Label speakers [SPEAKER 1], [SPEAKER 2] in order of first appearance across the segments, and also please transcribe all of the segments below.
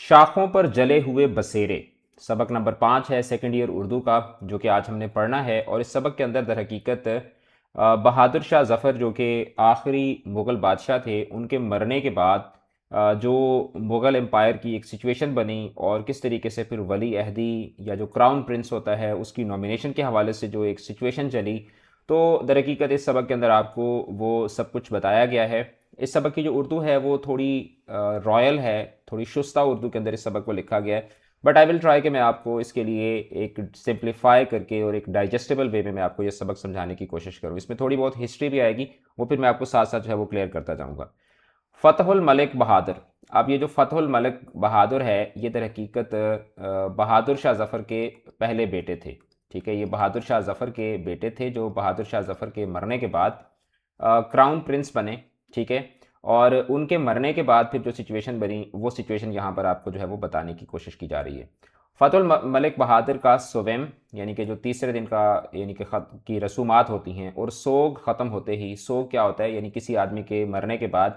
[SPEAKER 1] شاخوں پر جلے ہوئے بسیرے، سبق نمبر 5 ہے سیکنڈ ایئر اردو کا، جو کہ آج ہم نے پڑھنا ہے۔ اور اس سبق کے اندر در حقیقت بہادر شاہ ظفر جو کہ آخری مغل بادشاہ تھے، ان کے مرنے کے بعد جو مغل امپائر کی ایک سچویشن بنی، اور کس طریقے سے پھر ولی عہدی یا جو کراؤن پرنس ہوتا ہے اس کی نومینیشن کے حوالے سے جو ایک سچویشن چلی، تو در حقیقت اس سبق کے اندر آپ کو وہ سب کچھ بتایا گیا ہے۔ اس سبق کی جو اردو ہے وہ تھوڑی رائل ہے، تھوڑی شستہ اردو کے اندر اس سبق کو لکھا گیا ہے، بٹ آئی ول ٹرائی کہ میں آپ کو اس کے لیے ایک سمپلیفائی کر کے اور ایک ڈائجسٹیبل وے میں آپ کو یہ سبق سمجھانے کی کوشش کروں۔ اس میں تھوڑی بہت ہسٹری بھی آئے گی، وہ پھر میں آپ کو ساتھ ساتھ جو ہے وہ کلیئر کرتا جاؤں گا۔ فتح الملک بہادر، اب یہ جو فتح الملک بہادر ہے یہ در حقیقت بہادر شاہ ظفر کے پہلے بیٹے تھے، ٹھیک ہے۔ یہ بہادر شاہ ظفر کے بیٹے تھے جو بہادر شاہ ظفر کے مرنے کے بعد کراؤن پرنس بنے، ٹھیک ہے۔ اور ان کے مرنے کے بعد پھر جو سچویشن بنی، وہ سچویشن یہاں پر آپ کو جو ہے وہ بتانے کی کوشش کی جا رہی ہے۔ فتح الملک بہادر کا سویم، یعنی کہ جو تیسرے دن کا یعنی کہ کی رسومات ہوتی ہیں، اور سوگ ختم ہوتے ہی، سوگ کیا ہوتا ہے یعنی کسی آدمی کے مرنے کے بعد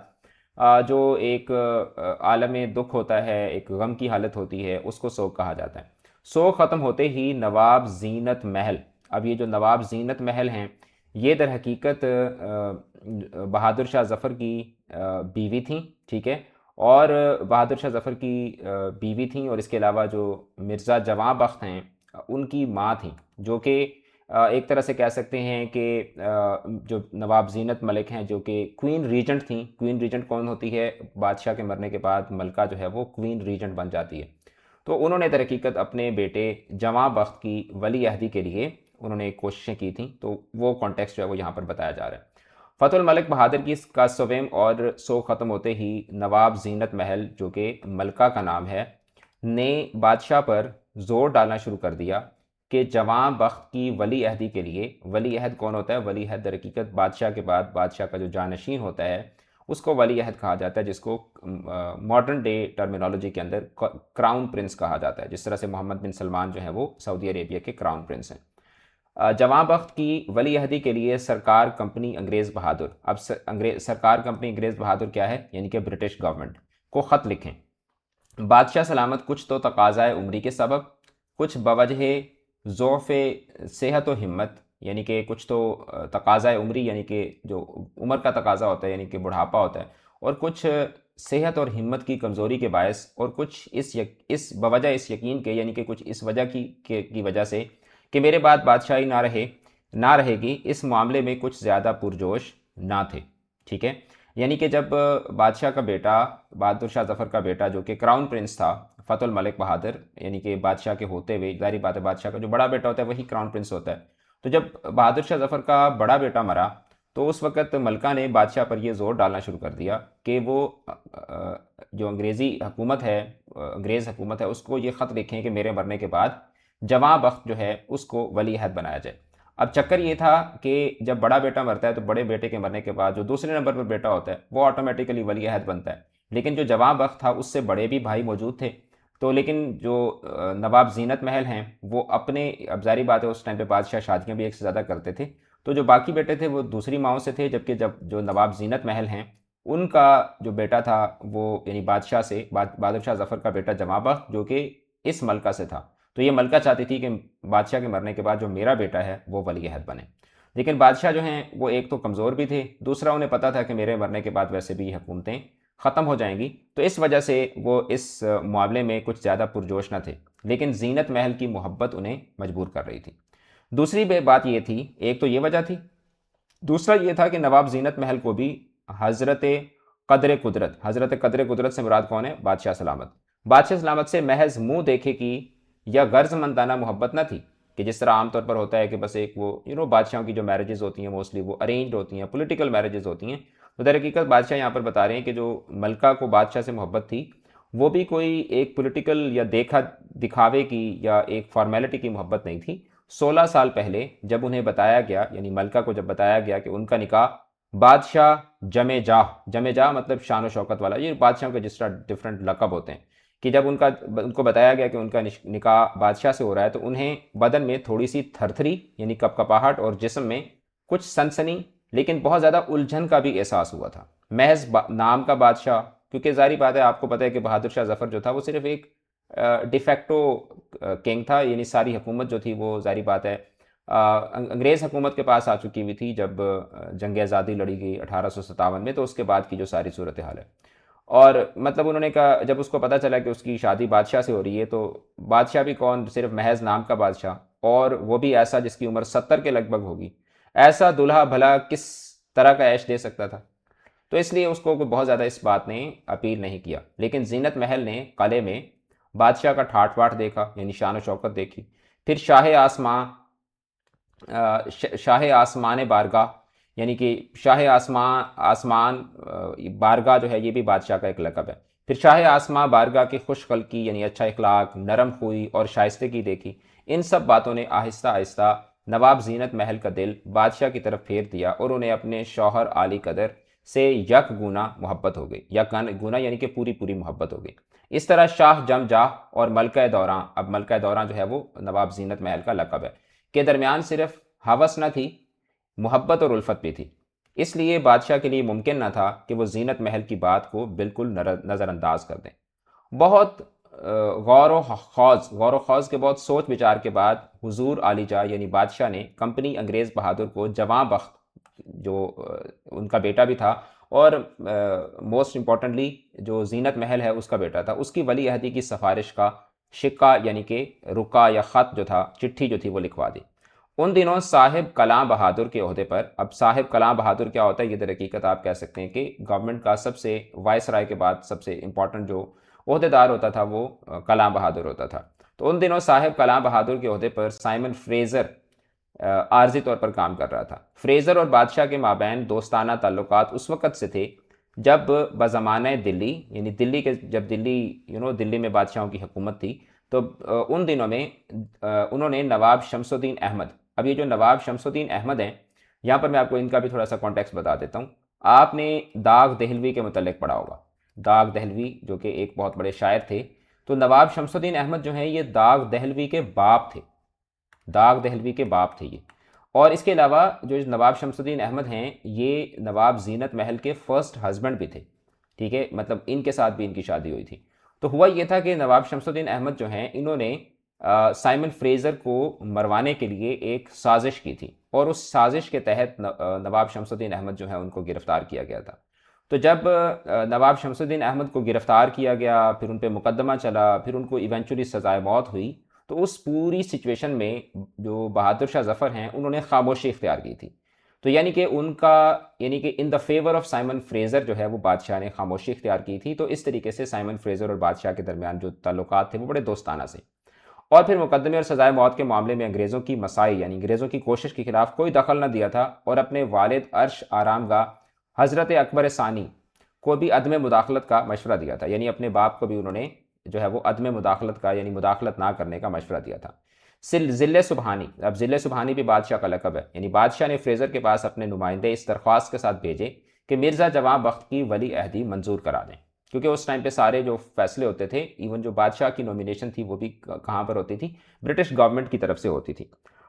[SPEAKER 1] جو ایک عالم دکھ ہوتا ہے، ایک غم کی حالت ہوتی ہے، اس کو سوگ کہا جاتا ہے۔ سوگ ختم ہوتے ہی نواب زینت محل، اب یہ جو نواب زینت محل ہیں یہ در حقیقت بہادر شاہ ظفر کی بیوی تھیں، ٹھیک ہے۔ اور بہادر شاہ ظفر کی بیوی تھیں، اور اس کے علاوہ جو مرزا جواں بخت ہیں ان کی ماں تھیں، جو کہ ایک طرح سے کہہ سکتے ہیں کہ جو نواب زینت ملک ہیں جو کہ کوئین ریجنٹ تھیں۔ کوئین ریجنٹ کون ہوتی ہے؟ بادشاہ کے مرنے کے بعد ملکہ جو ہے وہ کوئین ریجنٹ بن جاتی ہے۔ تو انہوں نے در حقیقت اپنے بیٹے جواں بخت کی ولی عہدی کے لیے انہوں نے کوششیں کی تھیں، تو وہ کانٹیکسٹ جو ہے وہ یہاں پر بتایا جا رہا ہے۔ فتح الملک بہادر کی کا سویم اور سوگ ختم ہوتے ہی نواب زینت محل جو کہ ملکہ کا نام ہے نے بادشاہ پر زور ڈالنا شروع کر دیا کہ جواں بخت کی ولی عہدی کے لیے، ولی عہد کون ہوتا ہے؟ ولی عہد در حقیقت بادشاہ کے بعد بادشاہ کا جو جانشین ہوتا ہے اس کو ولی عہد کہا جاتا ہے، جس کو ماڈرن ڈے ٹرمینالوجی کے اندر کراؤن پرنس کہا جاتا ہے، جس طرح سے محمد بن سلمان جو ہیں وہ سعودی عربیہ کے کراؤن پرنس ہیں۔ جواں بخت کی ولی عہدی کے لیے سرکار کمپنی انگریز بہادر، اب سرکار کمپنی انگریز بہادر کیا ہے؟ یعنی کہ برٹش گورنمنٹ کو خط لکھیں، بادشاہ سلامت کچھ تو تقاضائے عمری کے سبب، کچھ بوجہ ضعف صحت و ہمت، یعنی کہ کچھ تو تقاضائے عمری یعنی کہ جو عمر کا تقاضا ہوتا ہے یعنی کہ بڑھاپا ہوتا ہے، اور کچھ صحت اور ہمت کی کمزوری کے باعث، اور کچھ اس بوجہ اس یقین کے یعنی کہ کچھ اس وجہ کی وجہ سے کہ میرے بعد بادشاہی نہ رہے گی، اس معاملے میں کچھ زیادہ پرجوش نہ تھے، ٹھیک ہے۔ یعنی کہ جب بادشاہ کا بیٹا، بہادر شاہ ظفر کا بیٹا جو کہ کراؤن پرنس تھا فتح الملک بہادر، یعنی کہ بادشاہ کے ہوتے ہوئے، ظاہری بات ہے بادشاہ کا جو بڑا بیٹا ہوتا ہے وہی کراؤن پرنس ہوتا ہے، تو جب بہادر شاہ ظفر کا بڑا بیٹا مرا تو اس وقت ملکہ نے بادشاہ پر یہ زور ڈالنا شروع کر دیا کہ وہ جو انگریز حکومت ہے اس کو یہ خط لکھیں کہ میرے مرنے کے بعد جواں بخت جو ہے اس کو ولی عہد بنایا جائے۔ اب چکر یہ تھا کہ جب بڑا بیٹا مرتا ہے تو بڑے بیٹے کے مرنے کے بعد جو دوسرے نمبر پر بیٹا ہوتا ہے وہ آٹومیٹیکلی ولی عہد بنتا ہے، لیکن جو جواں بخت تھا اس سے بڑے بھی بھائی موجود تھے، تو لیکن جو نواب زینت محل ہیں وہ اپنے، اب ظاہری بات ہے اس ٹائم پہ بادشاہ شادیاں بھی ایک سے زیادہ کرتے تھے، تو جو باقی بیٹے تھے وہ دوسری ماؤں سے تھے، جبکہ جب جو نواب زینت محل ہیں ان کا جو بیٹا تھا وہ یعنی بادشاہ سے بہادر شاہ ظفر کا بیٹا جواں بخت جو کہ اس ملکہ سے تھا، تو یہ ملکہ چاہتی تھی کہ بادشاہ کے مرنے کے بعد جو میرا بیٹا ہے وہ ولی عہد بنے، لیکن بادشاہ جو ہیں وہ ایک تو کمزور بھی تھے، دوسرا انہیں پتہ تھا کہ میرے مرنے کے بعد ویسے بھی حکومتیں ختم ہو جائیں گی، تو اس وجہ سے وہ اس معاملے میں کچھ زیادہ پرجوش نہ تھے، لیکن زینت محل کی محبت انہیں مجبور کر رہی تھی۔ دوسری بات یہ تھی، ایک تو یہ وجہ تھی، دوسرا یہ تھا کہ نواب زینت محل کو بھی حضرت قدر قدرت سے مراد کون ہے؟ بادشاہ سلامت، بادشاہ سلامت سے محض منہ دیکھے کی یا غرض مندانہ محبت نہ تھی، کہ جس طرح عام طور پر ہوتا ہے کہ بس ایک وہ بادشاہوں کی جو میرجز ہوتی ہیں موسٹلی وہ ارینجڈ ہوتی ہیں، پولیٹیکل میرجز ہوتی ہیں، تو در حقیقت بادشاہ یہاں پر بتا رہے ہیں کہ جو ملکہ کو بادشاہ سے محبت تھی وہ بھی کوئی ایک پولیٹیکل یا دکھاوے کی یا ایک فارمیلٹی کی محبت نہیں تھی۔ 16 سال پہلے جب انہیں بتایا گیا، یعنی ملکہ کو جب بتایا گیا کہ ان کا نکاح بادشاہ جمع جاہ مطلب شان و شوکت والا، یہ بادشاہوں کے جس طرح ڈفرینٹ لقب ہوتے ہیں، کہ جب ان کو بتایا گیا کہ ان کا نکاح بادشاہ سے ہو رہا ہے تو انہیں بدن میں تھوڑی سی تھرتھری یعنی کپکپاہٹ اور جسم میں کچھ سنسنی لیکن بہت زیادہ الجھن کا بھی احساس ہوا تھا۔ محض نام کا بادشاہ کیونکہ ظاہری بات ہے آپ کو پتہ ہے کہ بہادر شاہ ظفر جو تھا وہ صرف ایک ڈیفیکٹو کنگ تھا، یعنی ساری حکومت جو تھی وہ ظاہری بات ہے انگریز حکومت کے پاس آ چکی ہوئی تھی جب جنگ آزادی لڑی گئی 1857 میں، تو اس کے بعد کی جو ساری صورتحال ہے، اور مطلب انہوں نے کہا جب اس کو پتہ چلا کہ اس کی شادی بادشاہ سے ہو رہی ہے، تو بادشاہ بھی کون، صرف محض نام کا بادشاہ، اور وہ بھی ایسا جس کی عمر 70 کے لگ بھگ ہوگی، ایسا دلہا بھلا کس طرح کا عیش دے سکتا تھا؟ تو اس لیے اس کو بہت زیادہ اس بات نے اپیل نہیں کیا، لیکن زینت محل نے قلعے میں بادشاہ کا ٹھاٹ واٹ دیکھا، یعنی شان و شوکت دیکھی، پھر شاہ آسمان بارگاہ، یعنی کہ شاہ آسمان بارگاہ جو ہے یہ بھی بادشاہ کا ایک لقب ہے، پھر شاہ آسمان بارگاہ کی خوش خلقی یعنی اچھا اخلاق، نرم خوئی اور شائستگی دیکھی۔ ان سب باتوں نے آہستہ آہستہ نواب زینت محل کا دل بادشاہ کی طرف پھیر دیا، اور انہیں اپنے شوہر عالی قدر سے یک گونا محبت ہو گئی، یک گونا یعنی کہ پوری پوری محبت ہو گئی۔ اس طرح شاہ جم جاہ اور ملکہ دوراں، اب ملکہ دوراں جو ہے وہ نواب زینت محل کا لقب ہے، کے درمیان صرف ہوس نہ تھی، محبت اور الفت بھی تھی۔ اس لیے بادشاہ کے لیے ممکن نہ تھا کہ وہ زینت محل کی بات کو بالکل نظر انداز کر دیں۔ بہت غور و خوض کے بہت سوچ بچار کے بعد حضور عالی جاہ یعنی بادشاہ نے کمپنی انگریز بہادر کو جواں بخت، جو ان کا بیٹا بھی تھا اور موسٹ امپورٹنٹلی جو زینت محل ہے اس کا بیٹا تھا، اس کی ولی عہدی کی سفارش کا شکا یعنی کہ رکا یا خط جو تھا، چٹھی جو تھی وہ لکھوا دی۔ ان دنوں صاحب کلاں بہادر کے عہدے پر، اب صاحب کلاں بہادر کیا ہوتا ہے، یہ در حقیقت آپ کہہ سکتے ہیں کہ گورنمنٹ کا سب سے وائس رائے کے بعد سب سے امپورٹنٹ جو عہدے دار ہوتا تھا وہ کلاں بہادر ہوتا تھا۔ تو ان دنوں صاحب کلاں بہادر کے عہدے پر سائمن فریزر عارضی طور پر کام کر رہا تھا۔ فریزر اور بادشاہ کے مابین دوستانہ تعلقات اس وقت سے تھے جب بزمانہ دلی، یعنی دلی کے جب دلی میں بادشاہوں کی حکومت تھی، تو ان دنوں میں انہوں نے نواب شمس الدین احمد، اب یہ جو نواب شمس الدین احمد ہیں، یہاں پر میں آپ کو ان کا بھی تھوڑا سا کانٹیکس بتا دیتا ہوں۔ آپ نے داغ دہلوی کے متعلق پڑھا ہوگا، داغ دہلوی جو کہ ایک بہت بڑے شاعر تھے، تو نواب شمس الدین احمد جو ہیں یہ داغ دہلوی کے باپ تھے، داغ دہلوی کے باپ تھے یہ۔ اور اس کے علاوہ جو نواب شمس الدین احمد ہیں یہ نواب زینت محل کے فرسٹ ہسبینڈ بھی تھے، ٹھیک ہے، مطلب ان کے ساتھ بھی ان کی شادی ہوئی تھی۔ تو ہوا یہ تھا کہ نواب شمس الدین احمد جو ہیں انہوں نے سائمن فریزر کو مروانے کے لیے ایک سازش کی تھی، اور اس سازش کے تحت نواب شمس الدین احمد جو ہیں ان کو گرفتار کیا گیا تھا۔ تو جب نواب شمس الدین احمد کو گرفتار کیا گیا، پھر ان پہ مقدمہ چلا، پھر ان کو ایونچولی سزائے موت ہوئی، تو اس پوری سچویشن میں جو بہادر شاہ ظفر ہیں انہوں نے خاموشی اختیار کی تھی۔ تو یعنی کہ in the favour of Simon Fraser جو ہے وہ بادشاہ نے خاموشی اختیار کی تھی۔ تو اس طریقے سے سائمن فریزر اور بادشاہ کے درمیان جو تعلقات تھے وہ بڑے دوستانہ سے، اور پھر مقدمے اور سزائے موت کے معاملے میں انگریزوں کی مساعی یعنی انگریزوں کی کوشش کے خلاف کوئی دخل نہ دیا تھا، اور اپنے والد عرش آرام گاہ حضرت اکبر ثانی کو بھی عدم مداخلت کا مشورہ دیا تھا، یعنی اپنے باپ کو بھی انہوں نے جو ہے وہ عدم مداخلت کا یعنی مداخلت نہ کرنے کا مشورہ دیا تھا۔ ذل سبحانی، اب ذل سبحانی بھی بادشاہ کا لقب ہے، یعنی بادشاہ نے فریزر کے پاس اپنے نمائندے اس درخواست کے ساتھ بھیجے کہ مرزا جواں بخت کی ولی عہدی منظور کرا دیں، کیونکہ اس ٹائم پہ سارے جو فیصلے ہوتے تھے، ایون جو بادشاہ کی نومینیشن تھی وہ بھی کہاں پر ہوتی تھی، برٹش گورنمنٹ کی طرف سے ہوتی تھی۔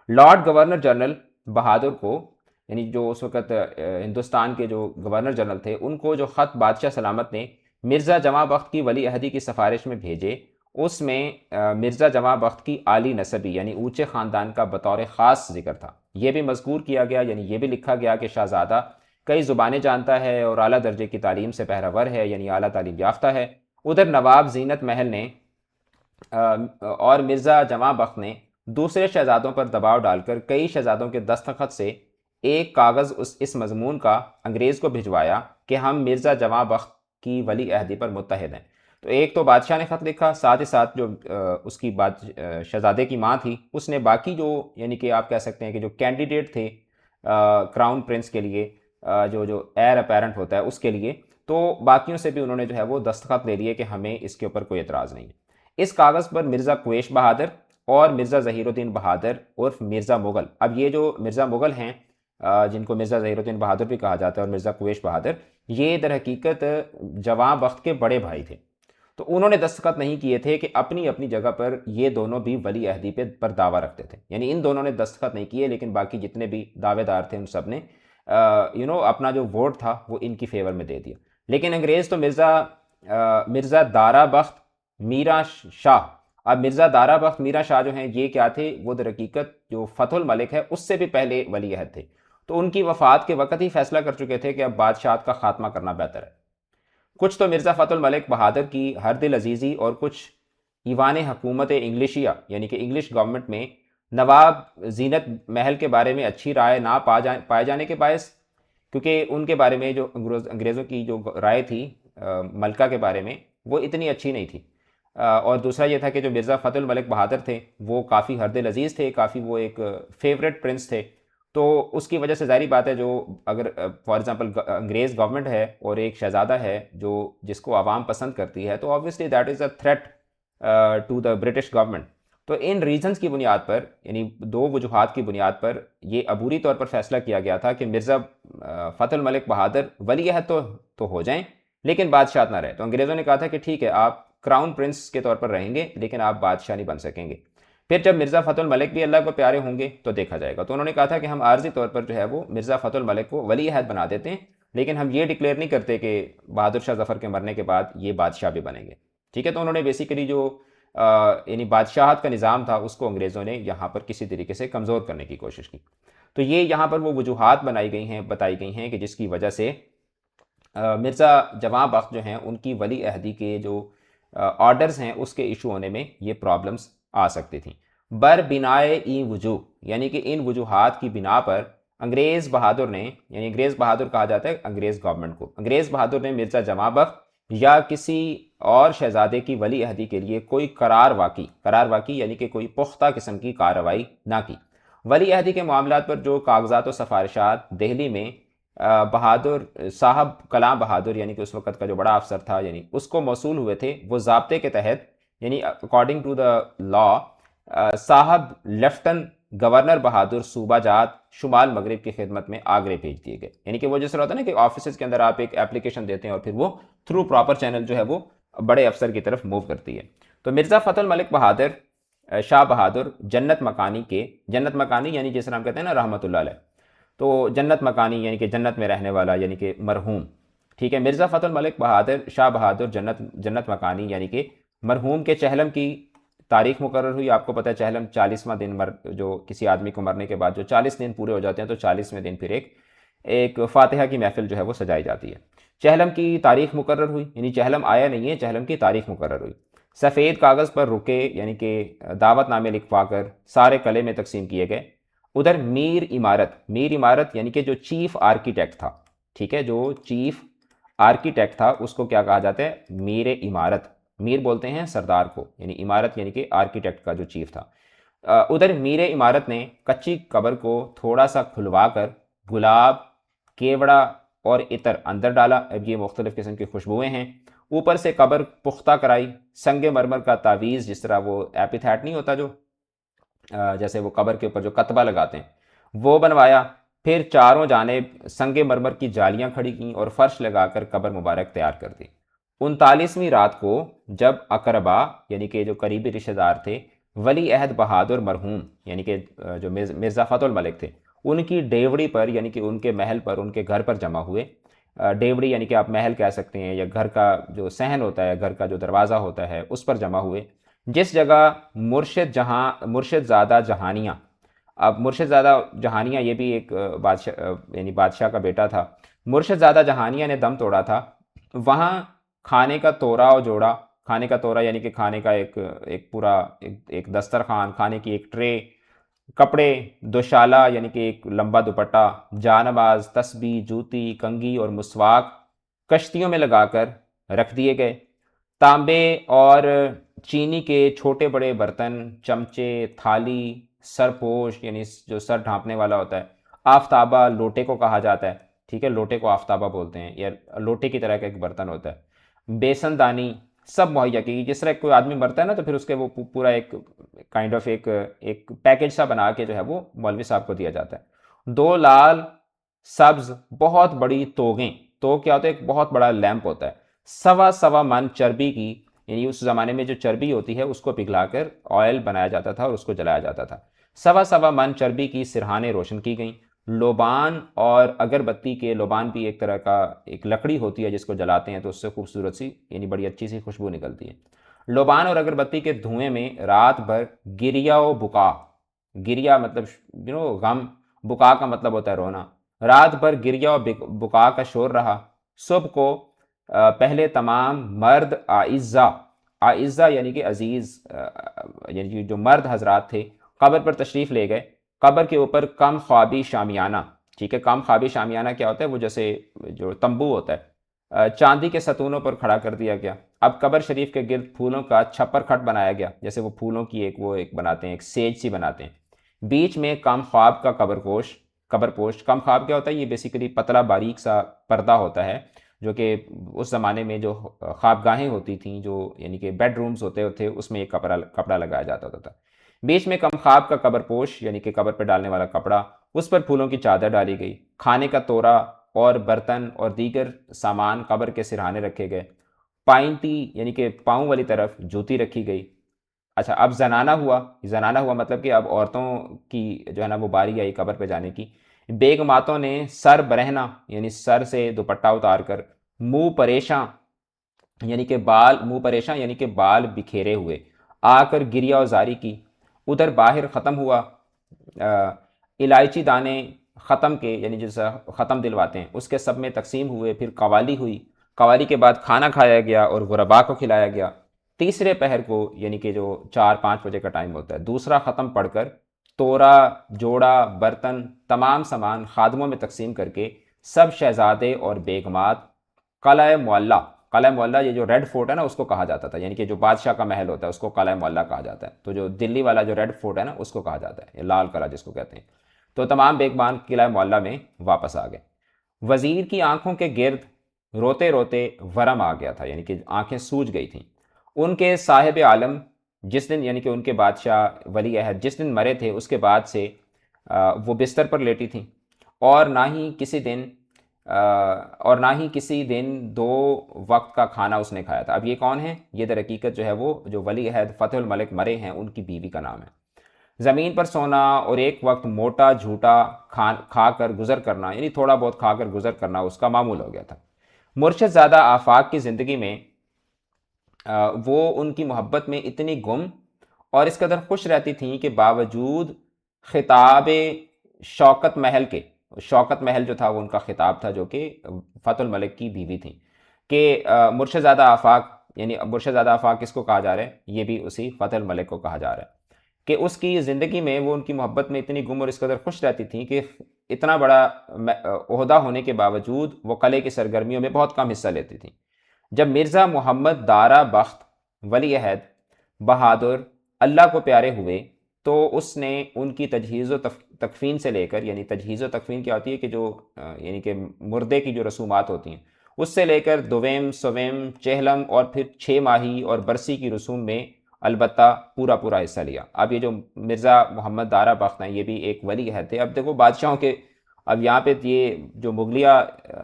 [SPEAKER 1] لارڈ گورنر جنرل بہادر کو، یعنی جو اس وقت ہندوستان کے جو گورنر جنرل تھے، ان کو جو خط بادشاہ سلامت نے مرزا جواں بخت کی ولی عہدی کی سفارش میں بھیجے، اس میں مرزا جواں بخت کی عالی نسبی یعنی اونچے خاندان کا بطور خاص ذکر تھا۔ یہ بھی مذکور کیا گیا، یعنی یہ بھی لکھا گیا کہ شہزادہ کئی زبانیں جانتا ہے اور اعلیٰ درجے کی تعلیم سے بہرہ ور ہے، یعنی اعلیٰ تعلیم یافتہ ہے۔ ادھر نواب زینت محل نے اور مرزا جواں بخت نے دوسرے شہزادوں پر دباؤ ڈال کر کئی شہزادوں کے دستخط سے ایک کاغذ اس مضمون کا انگریز کو بھجوایا کہ ہم مرزا جواں بخت کی ولی عہدی پر متحد ہیں۔ تو ایک تو بادشاہ نے خط لکھا، ساتھ ہی ساتھ جو اس کی شہزادے کی ماں تھی اس نے باقی جو یعنی کہ آپ کہہ سکتے ہیں کہ جو کینڈیڈیٹ تھے کراؤن پرنس کے لیے، جو ایئر اپیرنٹ ہوتا ہے اس کے لیے، تو باقیوں سے بھی انہوں نے جو ہے وہ دستخط لے لیے کہ ہمیں اس کے اوپر کوئی اعتراض نہیں ہے۔ اس کاغذ پر مرزا کویش بہادر اور مرزا ظہیر الدین بہادر عرف مرزا مغل، اب یہ جو مرزا مغل ہیں جن کو مرزا ظہیر الدین بہادر بھی کہا جاتا ہے اور مرزا کویش بہادر، یہ در حقیقت جواں بخت کے بڑے بھائی تھے۔ تو انہوں نے دستخط نہیں کیے تھے کہ اپنی اپنی جگہ پر یہ دونوں بھی ولی عہدی پر دعویٰ رکھتے تھے، یعنی ان دونوں نے دستخط نہیں کیے، لیکن باقی جتنے بھی دعوے دار تھے ان سب نے اپنا جو ووٹ تھا وہ ان کی فیور میں دے دیا۔ لیکن انگریز تو مرزا مرزا دارا بخت میرا شاہ. اب مرزا دارا بخت میرا شاہ جو ہیں یہ کیا تھے؟ وہ در حقیقت جو فتح الملک ہے اس سے بھی پہلے ولی عہد تھے. تو ان کی وفات کے وقت ہی فیصلہ کر چکے تھے کہ اب بادشاہت کا خاتمہ کرنا بہتر ہے. کچھ تو مرزا فتح الملک بہادر کی ہر دل عزیزی اور کچھ ایوان حکومت انگلشیہ یعنی کہ انگلش گورنمنٹ میں نواب زینت محل کے بارے میں اچھی رائے نہ پائے جانے کے باعث، کیونکہ ان کے بارے میں جو انگریزوں کی جو رائے تھی ملکہ کے بارے میں وہ اتنی اچھی نہیں تھی. اور دوسرا یہ تھا کہ جو مرزا فتح الملک بہادر تھے وہ کافی ہر دل عزیز تھے، کافی وہ ایک فیوریٹ پرنس تھے. تو اس کی وجہ سے ظاہری بات ہے جو اگر فار ایگزامپل انگریز گورنمنٹ ہے اور ایک شہزادہ ہے جو جس کو عوام پسند کرتی ہے تو obviously that is a threat to the British government. تو ان ریزنز کی بنیاد پر یعنی دو وجوہات کی بنیاد پر یہ عبوری طور پر فیصلہ کیا گیا تھا کہ مرزا فتح الملک بہادر ولی عہد تو ہو جائیں لیکن بادشاہت نہ رہے. تو انگریزوں نے کہا تھا کہ ٹھیک ہے آپ کراؤن پرنس کے طور پر رہیں گے لیکن آپ بادشاہ نہیں بن سکیں گے. پھر جب مرزا فتح الملک بھی اللہ کو پیارے ہوں گے تو دیکھا جائے گا. تو انہوں نے کہا تھا کہ ہم عارضی طور پر جو ہے وہ مرزا فتح الملک کو ولی عہد بنا دیتے ہیں لیکن ہم یہ ڈکلیئر نہیں کرتے کہ بہادر شاہ ظفر کے مرنے کے بعد یہ بادشاہ بھی بنیں گے. ٹھیک ہے. تو انہوں نے بیسیکلی جو یعنی بادشاہت کا نظام تھا اس کو انگریزوں نے یہاں پر کسی طریقے سے کمزور کرنے کی کوشش کی. تو یہ یہاں پر وہ وجوہات بتائی گئی ہیں کہ جس کی وجہ سے مرزا جواں بخت جو ہیں ان کی ولی عہدی کے جو آرڈرز ہیں اس کے ایشو ہونے میں یہ پرابلمز آ سکتی تھیں. بر بنائے این وجوہ یعنی کہ ان وجوہات کی بنا پر انگریز بہادر نے یعنی انگریز بہادر کہا جاتا ہے انگریز گورنمنٹ کو، انگریز بہادر نے مرزا جواں بخت یا کسی اور شہزادے کی ولی عہدی کے لیے کوئی قرار واقعی یعنی کہ کوئی پختہ قسم کی کارروائی نہ کی. ولی عہدی کے معاملات پر جو کاغذات و سفارشات دہلی میں بہادر صاحب کلام بہادر یعنی کہ اس وقت کا جو بڑا افسر تھا یعنی اس کو موصول ہوئے تھے وہ ضابطے کے تحت یعنی اکارڈنگ ٹو دا لا صاحب لیفٹن گورنر بہادر صوبہ جات شمال مغرب کی خدمت میں آگرے بھیج دیے گئے. یعنی کہ وہ جس طرح ہوتا ہے نا کہ آفیسز کے اندر آپ ایک اپلیکیشن دیتے ہیں اور پھر وہ تھرو پراپر چینل جو ہے وہ بڑے افسر کی طرف موو کرتی ہے. تو مرزا فتح الملک بہادر شاہ بہادر جنت مکانی یعنی جس طرح ہم کہتے ہیں نا رحمۃ اللہ علیہ، تو جنت مکانی یعنی کہ جنت میں رہنے والا یعنی کہ مرحوم. ٹھیک ہے. مرزا فتح الملک بہادر شاہ بہادر جنت مکانی یعنی کہ مرحوم کے چہلم کی تاریخ مقرر ہوئی. آپ کو پتہ ہے چہلم 40واں دن جو کسی آدمی کو مرنے کے بعد جو 40 دن پورے ہو جاتے ہیں تو 40ویں دن پھر ایک فاتحہ کی محفل جو ہے وہ سجائی جاتی ہے. چہلم کی تاریخ مقرر ہوئی یعنی چہلم آیا نہیں ہے، چہلم کی تاریخ مقرر ہوئی. سفید کاغذ پر رکے یعنی کہ دعوت نامے لکھوا کر سارے قلعے میں تقسیم کیے گئے. ادھر میر عمارت یعنی کہ جو چیف آرکیٹیکٹ تھا، ٹھیک ہے، جو چیف آرکیٹیکٹ تھا اس کو کیا کہا جاتا ہے؟ میر عمارت. میر بولتے ہیں سردار کو، یعنی عمارت یعنی کہ آرکیٹیکٹ کا جو چیف تھا. ادھر میر عمارت نے کچی قبر کو تھوڑا سا کھلوا کر گلاب، کیوڑا اور عطر اندر ڈالا. اب یہ مختلف قسم کی خوشبوئیں ہیں. اوپر سے قبر پختہ کرائی. سنگ مرمر کا تعویذ، جس طرح وہ ایپیتھیٹ نہیں ہوتا جو جیسے وہ قبر کے اوپر جو کتبہ لگاتے ہیں، وہ بنوایا. پھر چاروں جانب سنگ مرمر کی جالیاں کھڑی کیں اور فرش لگا کر قبر مبارک تیار کر دی. 39ویں رات کو جب اقربا یعنی کہ جو قریبی رشتہ دار تھے ولی عہد بہادر مرحوم یعنی کہ جو مرزا فتح الملک تھے ان کی ڈیوڑی پر یعنی کہ ان کے محل پر، ان کے گھر پر جمع ہوئے. ڈیوڑی یعنی کہ آپ محل کہہ سکتے ہیں یا گھر کا جو صحن ہوتا ہے، گھر کا جو دروازہ ہوتا ہے، اس پر جمع ہوئے. جس جگہ مرشد زادہ جہانیہ، اب مرشد زادہ جہانیہ یہ بھی ایک بادشاہ یعنی بادشاہ کا بیٹا تھا. مرشد زادہ جہانیہ نے دم توڑا تھا. وہاں کھانے کا تورا اور جوڑا، کھانے کا تورا یعنی کہ کھانے کا ایک پورا ایک دسترخوان، کھانے کی ایک ٹرے، کپڑے، دوشالہ یعنی کہ ایک لمبا دوپٹہ، جانماز، تسبیح، جوتی، کنگھی اور مسواک کشتیوں میں لگا کر رکھ دیے گئے. تانبے اور چینی کے چھوٹے بڑے برتن، چمچے، تھالی، سرپوش یعنی جو سر ڈھانپنے والا ہوتا ہے، آفتابہ لوٹے کو کہا جاتا ہے. ٹھیک ہے، لوٹے کو آفتابہ بولتے ہیں یا لوٹے کی طرح کا ایک برتن ہوتا ہے. بیسن دانی سب مہیا کی. جس طرح کوئی آدمی مرتا ہے نا تو پھر اس کے وہ پورا ایک کائنڈ آف ایک پیکج سا بنا کے جو ہے وہ مولوی صاحب کو دیا جاتا ہے. 2 لال سبز بہت بڑی توغیں، تو کیا ہوتا ہے؟ ایک بہت بڑا لیمپ ہوتا ہے. 1.25 من چربی کی یعنی اس زمانے میں جو چربی ہوتی ہے اس کو پگھلا کر آئل بنایا جاتا تھا اور اس کو جلایا جاتا تھا. 1.25 من چربی کی سرہانیں روشن کی گئیں. لوبان اور اگربتی کے، لوبان بھی ایک طرح کا ایک لکڑی ہوتی ہے جس کو جلاتے ہیں تو اس سے خوبصورت سی یعنی بڑی اچھی سی خوشبو نکلتی ہے۔ لوبان اور اگربتی کے دھوئیں میں رات بھر گریا و بکا، گریا مطلب غم، بکا کا مطلب ہوتا ہے رونا، رات بھر گریا و بکا کا شور رہا۔ صبح کو پہلے تمام مرد اعزا، اعزا یعنی کہ عزیز، یعنی کہ جو مرد حضرات تھے قبر پر تشریف لے گئے۔ قبر کے اوپر کم خوابی شامیانہ، ٹھیک ہے، کم خوابی شامیانہ کیا ہوتا ہے؟ وہ جیسے جو تمبو ہوتا ہے، چاندی کے ستونوں پر کھڑا کر دیا گیا۔ اب قبر شریف کے گرد پھولوں کا چھپر کھٹ بنایا گیا، جیسے وہ پھولوں کی ایک بناتے ہیں، ایک سیج سی بناتے ہیں۔ بیچ میں کم خواب کا قبر پوش، کم خواب کیا ہوتا ہے؟ یہ بیسیکلی پتلا باریک سا پردہ ہوتا ہے جو کہ اس زمانے میں جو خواب گاہیں ہوتی تھیں، جو یعنی کہ بیڈ رومز ہوتے تھے، اس میں ایک کپڑا لگایا جاتا ہوتا تھا۔ بیچ میں کم خواب کا قبر پوش یعنی کہ قبر پہ ڈالنے والا کپڑا، اس پر پھولوں کی چادر ڈالی گئی۔ کھانے کا تورا اور برتن اور دیگر سامان قبر کے سرہانے رکھے گئے۔ پائنتی یعنی کہ پاؤں والی طرف جوتی رکھی گئی۔ اچھا، اب زنانہ ہوا مطلب کہ اب عورتوں کی جو ہے نا وہ باری آئی قبر پہ جانے کی۔ بیگماتوں نے سر برہنہ یعنی سر سے دوپٹہ اتار کر، منہ پریشاں یعنی کہ بال بکھیرے ہوئے آ کر گریا و زاری کی۔ ادھر باہر ختم ہوا، الائچی دانے ختم کے یعنی جیسا ختم دلواتے ہیں اس کے سب میں تقسیم ہوئے۔ پھر قوالی ہوئی، قوالی کے بعد کھانا کھایا گیا اور غربا کو کھلایا گیا۔ تیسرے پہر کو یعنی کہ جو 4-5 بجے کا ٹائم ہوتا ہے، دوسرا ختم پڑھ کر تورا، جوڑا، برتن، تمام سامان خادموں میں تقسیم کر کے سب شہزادے اور بیگمات قلعہ معلیٰ یہ جو ریڈ فورٹ ہے نا اس کو کہا جاتا تھا، یعنی کہ جو بادشاہ کا محل ہوتا ہے اس کو قلعہ معلیٰ کہا جاتا ہے، تو جو دلی والا جو ریڈ فورٹ ہے نا اس کو کہا جاتا ہے، لال قلعہ جس کو کہتے ہیں۔ تو تمام بیگمان قلعہ معلیٰ میں واپس آ گئے۔ وزیر کی آنکھوں کے گرد روتے روتے ورم آ گیا تھا، یعنی کہ آنکھیں سوج گئی تھیں۔ ان کے صاحب عالم جس دن یعنی کہ ان کے بادشاہ ولی عہد جس دن مرے تھے اس کے بعد سے وہ بستر پر لیٹی تھیں، اور نہ ہی کسی دن 2 وقت کا کھانا اس نے کھایا تھا۔ اب یہ کون ہے؟ یہ در حقیقت جو ہے وہ جو ولی عہد فتح الملک مرے ہیں ان کی بیوی کا نام ہے۔ زمین پر سونا اور ایک وقت موٹا جھوٹا کھا کر گزر کرنا، یعنی تھوڑا بہت کھا کر گزر کرنا اس کا معمول ہو گیا تھا۔ مرشد زادہ آفاق کی زندگی میں وہ ان کی محبت میں اتنی گم اور اس قدر خوش رہتی تھیں کہ باوجود خطاب شوکت محل جو تھا وہ ان کا خطاب تھا جو کہ فتح الملک کی بیوی تھیں، کہ مرشد زادہ آفاق، یعنی مرشد زادہ آفاق کس کو کہا جا رہا ہے؟ یہ بھی اسی فتح الملک کو کہا جا رہا ہے، کہ اس کی زندگی میں وہ ان کی محبت میں اتنی گم اور اس قدر خوش رہتی تھیں کہ اتنا بڑا عہدہ ہونے کے باوجود وہ قلعے کی سرگرمیوں میں بہت کم حصہ لیتی تھیں۔ جب مرزا محمد دارا بخت ولی عہد بہادر اللہ کو پیارے ہوئے تو اس نے ان کی تجہیز و تکفین سے لے کر، یعنی تجہیز و تکفین کیا ہوتی ہے کہ جو یعنی کہ مردے کی جو رسومات ہوتی ہیں اس سے لے کر دویم، سویم، چہلم اور پھر 6 ماہی اور برسی کی رسوم میں البتہ پورا حصہ لیا۔ اب یہ جو مرزا محمد دارا بخت ہیں یہ بھی ایک ولی عہد تھے۔ اب دیکھو بادشاہوں کے، اب یہاں پہ یہ جو مغلیہ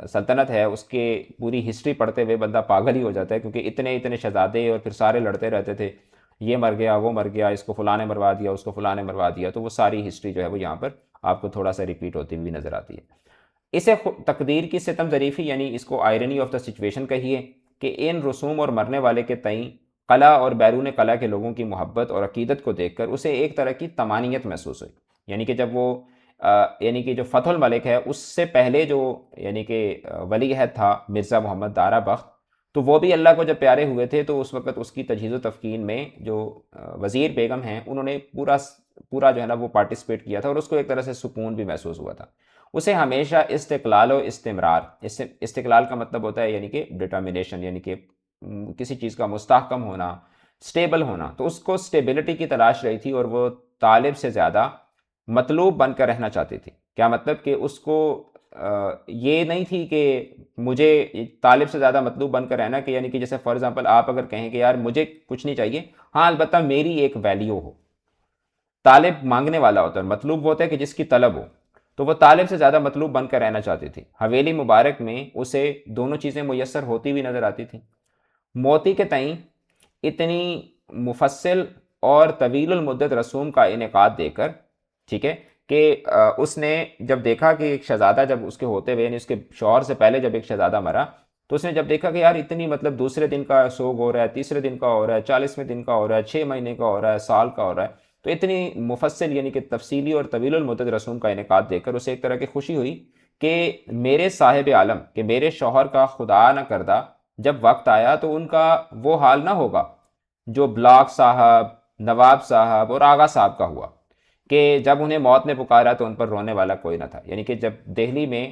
[SPEAKER 1] سلطنت ہے اس کے پوری ہسٹری پڑھتے ہوئے بندہ پاگل ہی ہو جاتا ہے، کیونکہ اتنے شہزادے اور پھر سارے لڑتے رہتے تھے، یہ مر گیا وہ مر گیا، اس کو فلاں نے مروا دیا، اس کو فلاں نے مروا دیا، تو وہ ساری ہسٹری جو ہے وہ یہاں پر آپ کو تھوڑا سا ریپیٹ ہوتی ہوئی نظر آتی ہے۔ اسے تقدیر کی ستم ظریفی یعنی اس کو آئرنی آف دا سچویشن کہیے کہ ان رسوم اور مرنے والے کے تئیں قلعہ اور بیرون قلعہ کے لوگوں کی محبت اور عقیدت کو دیکھ کر اسے ایک طرح کی طمانینت محسوس ہوئی، یعنی کہ جب وہ یعنی کہ جو فتح الملک ہے اس سے پہلے جو یعنی کہ ولی عہد تھا مرزا محمد دارا بخت، تو وہ بھی اللہ کو جب پیارے ہوئے تھے تو اس وقت اس کی تجہیز و تفکین میں جو وزیر بیگم ہیں انہوں نے پورا جو ہے نا وہ پارٹیسپیٹ کیا تھا، اور اس کو ایک طرح سے سکون بھی محسوس ہوا تھا۔ اسے ہمیشہ استقلال و استمرار، استقلال کا مطلب ہوتا ہے یعنی کہ ڈٹرمنیشن، یعنی کہ کسی چیز کا مستحکم ہونا، سٹیبل ہونا، تو اس کو سٹیبلٹی کی تلاش رہی تھی، اور وہ طالب سے زیادہ مطلوب بن کر رہنا چاہتی تھی۔ کیا مطلب کہ اس کو یہ نہیں تھی کہ مجھے طالب سے زیادہ مطلوب بن کر رہنا، کہ یعنی کہ جیسے فار ایگزامپل آپ اگر کہیں کہ یار مجھے کچھ نہیں چاہیے، ہاں البتہ میری ایک ویلیو ہو۔ طالب مانگنے والا ہوتا ہے، مطلوب ہوتا ہے کہ جس کی طلب ہو، تو وہ طالب سے زیادہ مطلوب بن کر رہنا چاہتی تھی۔ حویلی مبارک میں اسے دونوں چیزیں میسر ہوتی ہوئی نظر آتی تھیں۔ موتی کے تئیں اتنی مفصل اور طویل المدت رسوم کا انعقاد دے کر، ٹھیک ہے، کہ اس نے جب دیکھا کہ ایک شہزادہ جب اس کے ہوتے ہوئے یعنی اس کے شوہر سے پہلے جب ایک شہزادہ مرا تو اس نے جب دیکھا کہ یار اتنی مطلب دوسرے دن کا سوگ ہو رہا ہے، تیسرے دن کا ہو رہا ہے، 40ویں دن کا ہو رہا ہے، 6 مہینے کا ہو رہا ہے، سال کا ہو رہا ہے، تو اتنی مفصل یعنی کہ تفصیلی اور طویل المدت رسوم کا انعقاد دیکھ کر اسے ایک طرح کی خوشی ہوئی کہ میرے صاحب عالم، کہ میرے شوہر کا خدا نہ کردہ جب وقت آیا تو ان کا وہ حال نہ ہوگا جو بلاک صاحب، نواب صاحب اور آغا صاحب کا ہوا، کہ جب انہیں موت نے پکارا تو ان پر رونے والا کوئی نہ تھا۔ یعنی کہ جب دہلی میں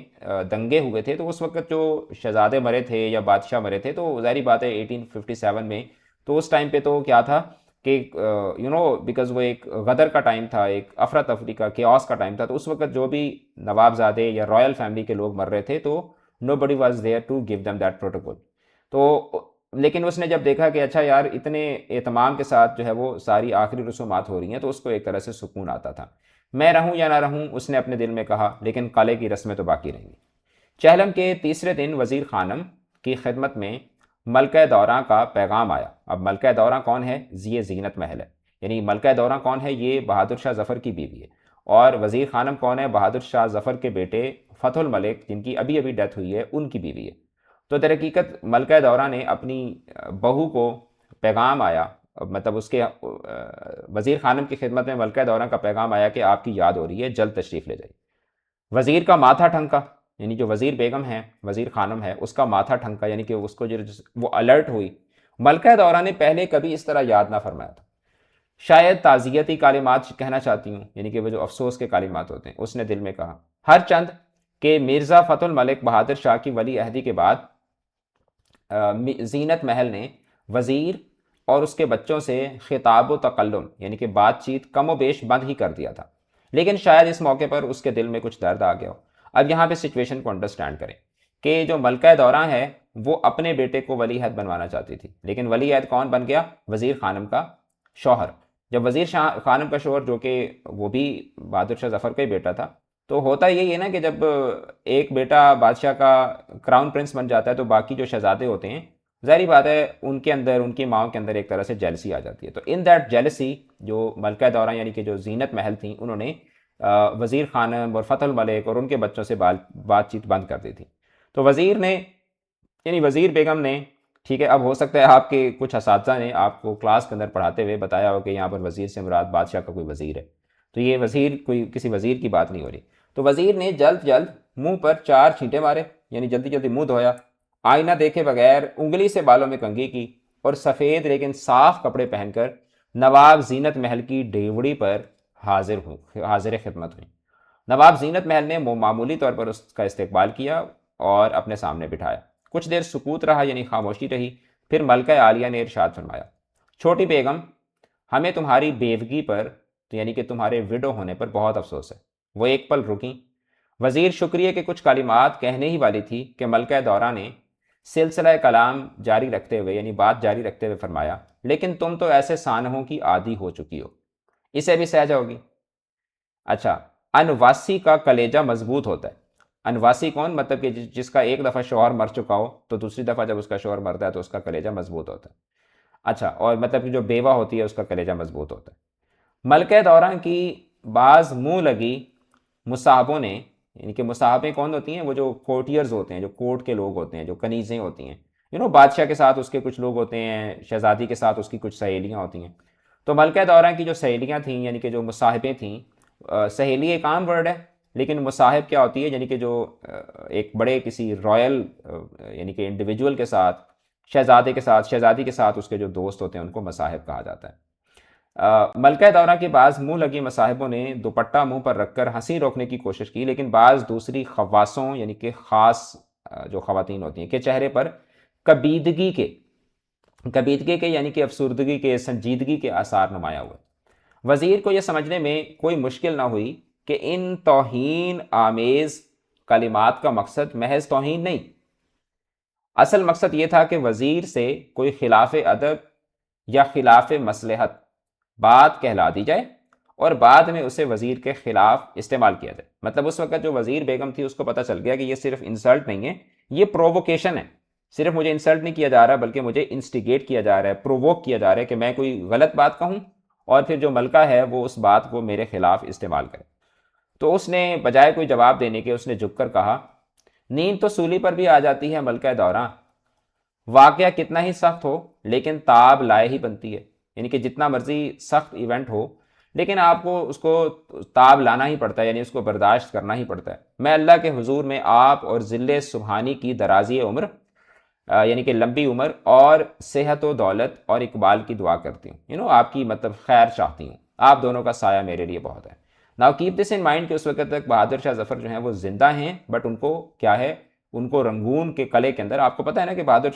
[SPEAKER 1] دنگے ہوئے تھے تو اس وقت جو شہزادے مرے تھے یا بادشاہ مرے تھے تو ظاہری بات ہے 1857 میں، تو اس ٹائم پہ تو کیا تھا کہ بیکاز وہ ایک غدر کا ٹائم تھا، ایک افراتفری کا کیوس کا ٹائم تھا، تو اس وقت جو بھی نواب زادے یا رائل فیملی کے لوگ مر رہے تھے تو nobody was there to give them that protocol. تو لیکن اس نے جب دیکھا کہ اچھا یار اتنے اہتمام کے ساتھ جو ہے وہ ساری آخری رسومات ہو رہی ہیں تو اس کو ایک طرح سے سکون آتا تھا۔ میں رہوں یا نہ رہوں اس نے اپنے دل میں کہا، لیکن قلعے کی رسمیں تو باقی رہیں گی۔ چہلم کے تیسرے دن وزیر خانم کی خدمت میں ملکہ دوراں کا پیغام آیا۔ اب ملکہ دوراں کون ہے؟ یہ زینت محل ہے، یعنی ملکہ دوراں کون ہے؟ یہ بہادر شاہ ظفر کی بیوی ہے۔ اور وزیر خانم کون ہے؟ بہادر شاہ ظفر کے بیٹے فتح الملک جن کی ابھی ابھی ڈیتھ ہوئی ہے ان کی بیوی ہے۔ تو در حقیقت ملکہ دوراں نے اپنی بہو کو پیغام آیا، مطلب اس کے وزیر خانم کی خدمت میں ملکہ دوراں کا پیغام آیا کہ آپ کی یاد ہو رہی ہے، جلد تشریف لے جائیے۔ وزیر کا ماتھا ٹھنکا، یعنی جو وزیر بیگم ہے، وزیر خانم ہے، اس کا ماتھا ٹھنکا، یعنی کہ اس کو جو وہ الرٹ ہوئی۔ ملکہ دوراں نے پہلے کبھی اس طرح یاد نہ فرمایا تھا۔ شاید تعزیتی کلمات کہنا چاہتی ہوں، یعنی کہ وہ جو افسوس کے کلمات ہوتے ہیں، اس نے دل میں کہا ہر چند کہ مرزا فتح الملک بہادر شاہ کی ولی عہدی کے بعد زینت محل نے وزیر اور اس کے بچوں سے خطاب و تکلم یعنی کہ بات چیت کم و بیش بند ہی کر دیا تھا، لیکن شاید اس موقع پر اس کے دل میں کچھ درد آ گیا ہو۔ اب یہاں پہ سچویشن کو انڈرسٹینڈ کریں کہ جو ملکہ دوراں ہے وہ اپنے بیٹے کو ولی عہد بنوانا چاہتی تھی، لیکن ولی عہد کون بن گیا؟ وزیر خانم کا شوہر۔ جب وزیر خانم کا شوہر جو کہ وہ بھی بہادر شاہ ظفر کا ہی بیٹا تھا، تو ہوتا یہی ہے نا کہ جب ایک بیٹا بادشاہ کا کراؤن پرنس بن جاتا ہے تو باقی جو شہزادے ہوتے ہیں ظاہری بات ہے ان کے اندر، ان کی ماؤں کے اندر ایک طرح سے جیلسی آ جاتی ہے۔ تو ان دیٹ جیلسی جو ملکہ دوراں یعنی کہ جو زینت محل تھیں انہوں نے وزیر خانم اور فتح الملک اور ان کے بچوں سے بات چیت بند کر دی تھی۔ تو وزیر نے یعنی وزیر بیگم نے، ٹھیک ہے، اب ہو سکتا ہے آپ کے کچھ اساتذہ نے آپ کو کلاس کے اندر پڑھاتے ہوئے بتایا ہو کہ یہاں پر وزیر سے مراد بادشاہ کا کوئی وزیر ہے، تو یہ وزیر کوئی کسی وزیر کی بات نہیں ہو رہی۔ تو وزیر نے جلد جلد منہ پر 4 چھینٹے مارے، یعنی جلدی جلدی منہ دھویا، آئینہ دیکھے بغیر انگلی سے بالوں میں کنگھی کی اور سفید لیکن صاف کپڑے پہن کر نواب زینت محل کی ڈیوڑی پر حاضر خدمت ہوئی۔ نواب زینت محل نے معمولی طور پر اس کا استقبال کیا اور اپنے سامنے بٹھایا۔ کچھ دیر سکوت رہا، یعنی خاموشی رہی، پھر ملکہ عالیہ نے ارشاد فرمایا، چھوٹی بیگم، ہمیں تمہاری بیوگی پر یعنی کہ تمہارے وڈو ہونے پر بہت افسوس ہے۔ وہ ایک پل رکیں۔ وزیر شکریہ کے کچھ کلمات کہنے ہی والی تھی کہ ملکہ دوراں نے سلسلہ کلام جاری رکھتے ہوئے یعنی بات جاری رکھتے ہوئے فرمایا، لیکن تم تو ایسے سانحوں کی عادی ہو چکی ہو، اسے بھی سہ جاؤ گی؟ اچھا، انواسی کا کلیجہ مضبوط ہوتا ہے۔ انواسی کون؟ مطلب کہ جس کا ایک دفعہ شوہر مر چکا ہو تو دوسری دفعہ جب اس کا شوہر مرتا ہے تو اس کا کلیجہ مضبوط ہوتا ہے۔ اچھا، اور مطلب کہ جو بیوہ ہوتی ہے اس کا کلیجہ مضبوط ہوتا ہے۔ ملکہ دوراں کی بعض منہ لگی مصاحبوں نے، یعنی کہ مصاحبیں کون ہوتی ہیں؟ وہ جو کورٹیئرز ہوتے ہیں، جو کورٹ کے لوگ ہوتے ہیں، جو کنیزیں ہوتی ہیں، بادشاہ کے ساتھ اس کے کچھ لوگ ہوتے ہیں، شہزادی کے ساتھ اس کی کچھ سہیلیاں ہوتی ہیں۔ تو ملکہ دوراں کی جو سہیلیاں تھیں یعنی کہ جو مصاحبیں تھیں، سہیلی ایک عام ورڈ ہے لیکن مصاحب کیا ہوتی ہے؟ یعنی کہ جو ایک بڑے کسی رائل یعنی کہ انڈیویجول کے ساتھ، شہزادے کے ساتھ، شہزادی کے ساتھ اس کے جو دوست ہوتے ہیں ان کو مصاحب کہا جاتا ہے۔ ملکہ دوراں کے بعض منہ لگی مصاحبوں نے دوپٹہ منہ پر رکھ کر ہنسی روکنے کی کوشش کی، لیکن بعض دوسری خواصوں یعنی کہ خاص جو خواتین ہوتی ہیں کے چہرے پر کبیدگی کے یعنی کہ افسردگی کے، سنجیدگی کے آثار نمایاں ہوئے۔ وزیر کو یہ سمجھنے میں کوئی مشکل نہ ہوئی کہ ان توہین آمیز کلمات کا مقصد محض توہین نہیں، اصل مقصد یہ تھا کہ وزیر سے کوئی خلاف ادب یا خلاف مصلحت بات کہلا دی جائے اور بعد میں اسے وزیر کے خلاف استعمال کیا جائے۔ مطلب اس وقت جو وزیر بیگم تھی اس کو پتہ چل گیا کہ یہ صرف انسلٹ نہیں ہے، یہ پروووکیشن ہے، صرف مجھے انسلٹ نہیں کیا جا رہا بلکہ مجھے انسٹیگیٹ کیا جا رہا ہے، پروووک کیا جا رہا ہے کہ میں کوئی غلط بات کہوں اور پھر جو ملکہ ہے وہ اس بات کو میرے خلاف استعمال کرے۔ تو اس نے بجائے کوئی جواب دینے کے اس نے جھک کر کہا، نیند تو سولی پر بھی آ جاتی ہے ملکہ دوراں، واقعہ کتنا ہی سخت ہو لیکن تاب لائے ہی بنتی ہے، یعنی کہ جتنا مرضی سخت ایونٹ ہو لیکن آپ کو اس کو تاب لانا ہی پڑتا ہے، یعنی اس کو برداشت کرنا ہی پڑتا ہے۔ میں اللہ کے حضور میں آپ اور ذل سبحانی کی درازی عمر، یعنی کہ لمبی عمر اور صحت و دولت اور اقبال کی دعا کرتی ہوں، آپ کی مطلب خیر چاہتی ہوں، آپ دونوں کا سایہ میرے لیے بہت ہے۔ Now keep this in mind کہ اس وقت تک بہادر شاہ ظفر جو ہیں وہ زندہ ہیں، بٹ ان کو کیا ہے، ان کو رنگون کے قلعے کے اندر، آپ کو پتہ ہے نا کہ بہادر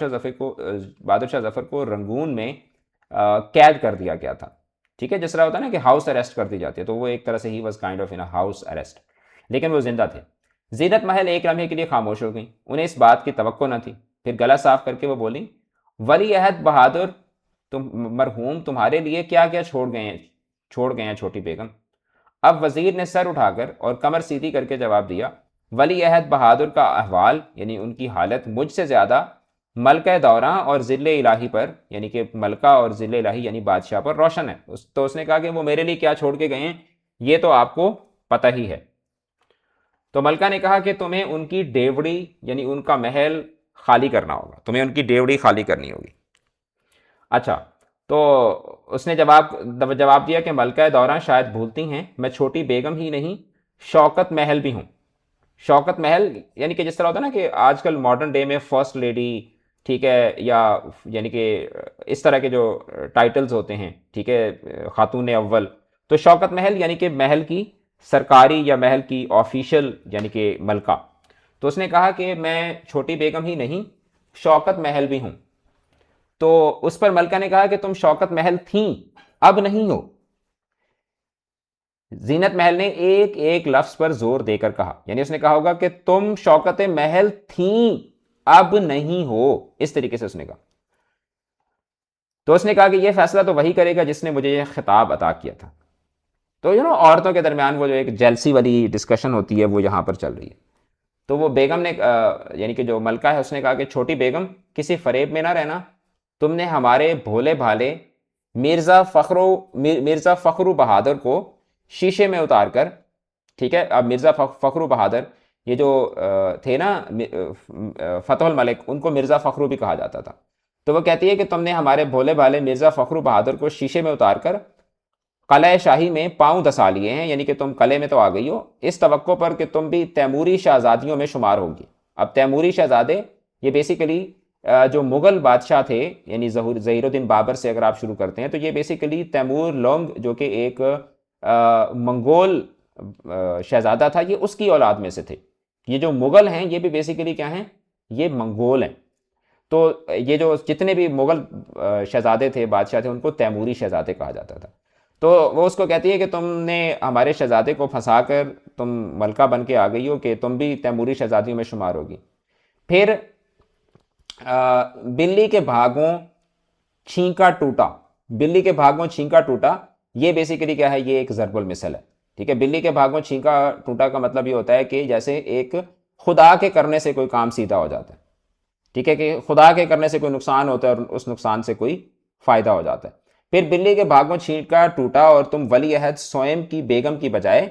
[SPEAKER 1] شاہ ظفر کو رنگون میں قید کر دیا گیا تھا، ٹھیک ہے، جس طرح ہوتا ہے نا کہ ہاؤس اریسٹ کر دی جاتی ہے، تو وہ ایک طرح سے he was kind of in house arrest, لیکن وہ زندہ تھے۔ زینت محل ایک لمحے کے لیے خاموش ہو گئیں، انہیں اس بات کی توقع نہ تھی، پھر گلا صاف کر کے وہ بولیں، ولی عہد بہادر مرحوم تمہارے لیے کیا کیا چھوڑ گئے ہیں چھوٹی بیگم۔ اب وزیر نے سر اٹھا کر اور کمر سیدھی کر کے جواب دیا، ولی عہد بہادر کا احوال یعنی ان کی حالت مجھ سے زیادہ ملکہ دوراں اور ذل الہی پر، یعنی کہ ملکہ اور ذل الہی یعنی بادشاہ پر روشن ہے۔ تو اس نے کہا کہ وہ میرے لیے کیا چھوڑ کے گئے ہیں یہ تو آپ کو پتہ ہی ہے۔ تو ملکہ نے کہا کہ تمہیں ان کی ڈیوڑی یعنی ان کا محل خالی کرنا ہوگا، تمہیں ان کی ڈیوڑی خالی کرنی ہوگی۔ اچھا، تو اس نے جواب دیا کہ ملکہ دوراں شاید بھولتی ہیں میں چھوٹی بیگم ہی نہیں، شوکت محل بھی ہوں۔ شوکت محل یعنی کہ جس طرح ہوتا ہے نا کہ آج کل ماڈرن ڈے میں فرسٹ لیڈی، ٹھیک ہے، یا یعنی کہ اس طرح کے جو ٹائٹلز ہوتے ہیں، ٹھیک ہے، خاتون اول، تو شوکت محل یعنی کہ محل کی سرکاری یا محل کی آفیشل یعنی کہ ملکہ۔ تو اس نے کہا کہ میں چھوٹی بیگم ہی نہیں، شوکت محل بھی ہوں۔ تو اس پر ملکہ نے کہا کہ تم شوکت محل تھیں، اب نہیں ہو۔ زینت محل نے ایک ایک لفظ پر زور دے کر کہا، یعنی اس نے کہا ہوگا کہ تم شوکت محل تھیں، اب نہیں ہو، اس طریقے سے اس نے کہا۔ تو اس نے کہا کہ یہ فیصلہ تو وہی کرے گا جس نے مجھے یہ خطاب عطا کیا تھا۔ تو عورتوں کے درمیان وہ جو ایک جیلسی والی ڈسکشن ہوتی ہے وہ یہاں پر چل رہی ہے۔ تو وہ بیگم نے یعنی کہ جو ملکہ ہے اس نے کہا کہ چھوٹی بیگم کسی فریب میں نہ رہنا، تم نے ہمارے بھولے بھالے مرزا فخر بہادر کو شیشے میں اتار کر، ٹھیک ہے، اب مرزا فخر بہادر یہ جو تھے نا فتح الملک، ان کو مرزا فخر بھی کہا جاتا تھا۔ تو وہ کہتی ہے کہ تم نے ہمارے بھولے بھالے مرزا فخر بہادر کو شیشے میں اتار کر قلعہ شاہی میں پاؤں دسا لیے ہیں، یعنی کہ تم قلعے میں تو آ گئی ہو اس توقع پر کہ تم بھی تیموری شہزادیوں میں شمار ہوگی۔ اب تیموری شہزادے یہ بیسیکلی جو مغل بادشاہ تھے، یعنی ظہیر الدین بابر سے اگر آپ شروع کرتے ہیں تو یہ بیسیکلی تیمور لونگ جو کہ ایک منگول شہزادہ تھا، یہ اس کی اولاد میں سے تھے۔ یہ جو مغل ہیں یہ بھی بیسیکلی کیا ہیں، یہ منگول ہیں۔ تو یہ جو جتنے بھی مغل شہزادے تھے، بادشاہ تھے، ان کو تیموری شہزادے کہا جاتا تھا۔ تو وہ اس کو کہتی ہے کہ تم نے ہمارے شہزادے کو پھنسا کر تم ملکہ بن کے آ گئی ہو کہ تم بھی تیموری شہزادیوں میں شمار ہوگی۔ پھر بلی کے بھاگوں چھینکا ٹوٹا، بلی کے بھاگوں چھینکا ٹوٹا، یہ بیسیکلی کیا ہے، یہ ایک ضرب المثل ہے، ٹھیک ہے۔ بلی کے بھاگوں چھینکا ٹوٹا کا مطلب یہ ہوتا ہے کہ جیسے ایک خدا کے کرنے سے کوئی کام سیدھا ہو جاتا ہے، ٹھیک ہے، کہ خدا کے کرنے سے کوئی نقصان ہوتا ہے اور اس نقصان سے کوئی فائدہ ہو جاتا ہے۔ پھر بلی کے بھاگوں چھینکا ٹوٹا اور تم ولی عہد سوئم کی بیگم کی بجائے،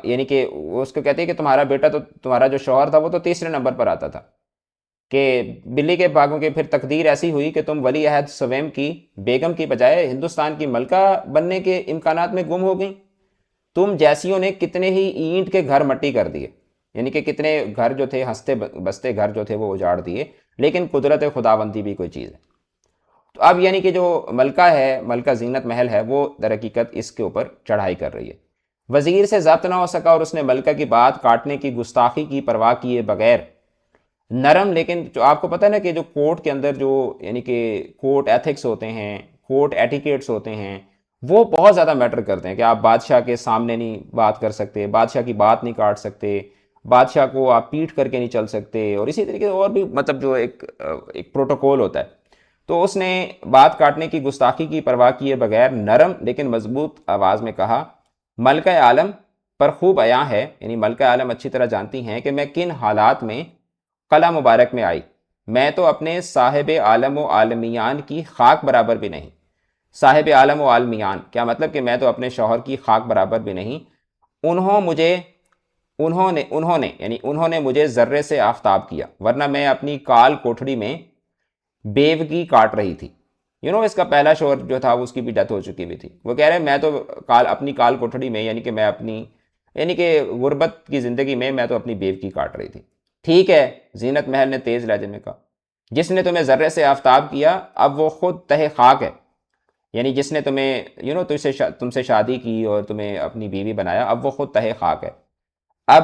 [SPEAKER 1] یعنی کہ اس کو کہتے ہیں کہ تمہارا بیٹا تو تمہارا جو شوہر تھا وہ تو تیسرے نمبر پر آتا تھا، کہ بلی کے بھاگوں کے پھر تقدیر ایسی ہوئی کہ تم ولی عہد سویم کی بیگم کی بجائے ہندوستان کی ملکہ بننے کے امکانات میں گم ہو گئیں۔ تم جیسیوں نے کتنے ہی اینٹ کے گھر مٹی کر دیے، یعنی کہ کتنے گھر جو تھے، ہنستے بستے گھر جو تھے وہ اجاڑ دیے، لیکن قدرت خداوندی بھی کوئی چیز ہے۔ تو اب یعنی کہ جو ملکہ ہے، ملکہ زینت محل ہے، وہ در حقیقت اس کے اوپر چڑھائی کر رہی ہے۔ وزیر سے ضبط نہ ہو سکا اور اس نے ملکہ کی بات کاٹنے کی گستاخی کی پرواہ کیے بغیر نرم، لیکن جو آپ کو پتہ ہے نا کہ جو کورٹ کے اندر جو یعنی کہ کورٹ ایتھکس ہوتے ہیں، کورٹ ایٹیکیٹس ہوتے ہیں، وہ بہت زیادہ میٹر کرتے ہیں کہ آپ بادشاہ کے سامنے نہیں بات کر سکتے، بادشاہ کی بات نہیں کاٹ سکتے، بادشاہ کو آپ پیٹ کر کے نہیں چل سکتے، اور اسی طریقے سے اور بھی مطلب جو ایک پروٹوکول ہوتا ہے۔ تو اس نے بات کاٹنے کی گستاخی کی پرواہ کیے بغیر نرم لیکن مضبوط آواز میں کہا، ملکہ عالم پر خوب عیاں ہے، یعنی ملکہ عالم اچھی طرح جانتی ہیں کہ میں کن حالات میں قلعہ مبارک میں آئی۔ میں تو اپنے صاحب عالم و عالمیان کی خاک برابر بھی نہیں۔ صاحب عالم و عالمیان کیا مطلب کہ میں تو اپنے شوہر کی خاک برابر بھی نہیں، انہوں نے مجھے ذرے سے آفتاب کیا، ورنہ میں اپنی کال کوٹھڑی میں بیوگی کاٹ رہی تھی۔ اس کا پہلا شوہر جو تھا اس کی بھی ڈیتھ ہو چکی ہوئی تھی۔ وہ کہہ رہے ہیں میں تو اپنی کال کوٹھڑی میں، یعنی کہ غربت کی زندگی میں تو اپنی بیوگی کاٹ رہی تھی۔ ٹھیک ہے، زینت محل نے تیز لہجے میں کہا، جس نے تمہیں ذرے سے آفتاب کیا اب وہ خود تہ خاک ہے، یعنی جس نے تم سے شادی کی اور تمہیں اپنی بیوی بنایا اب وہ خود تہ خاک ہے۔ اب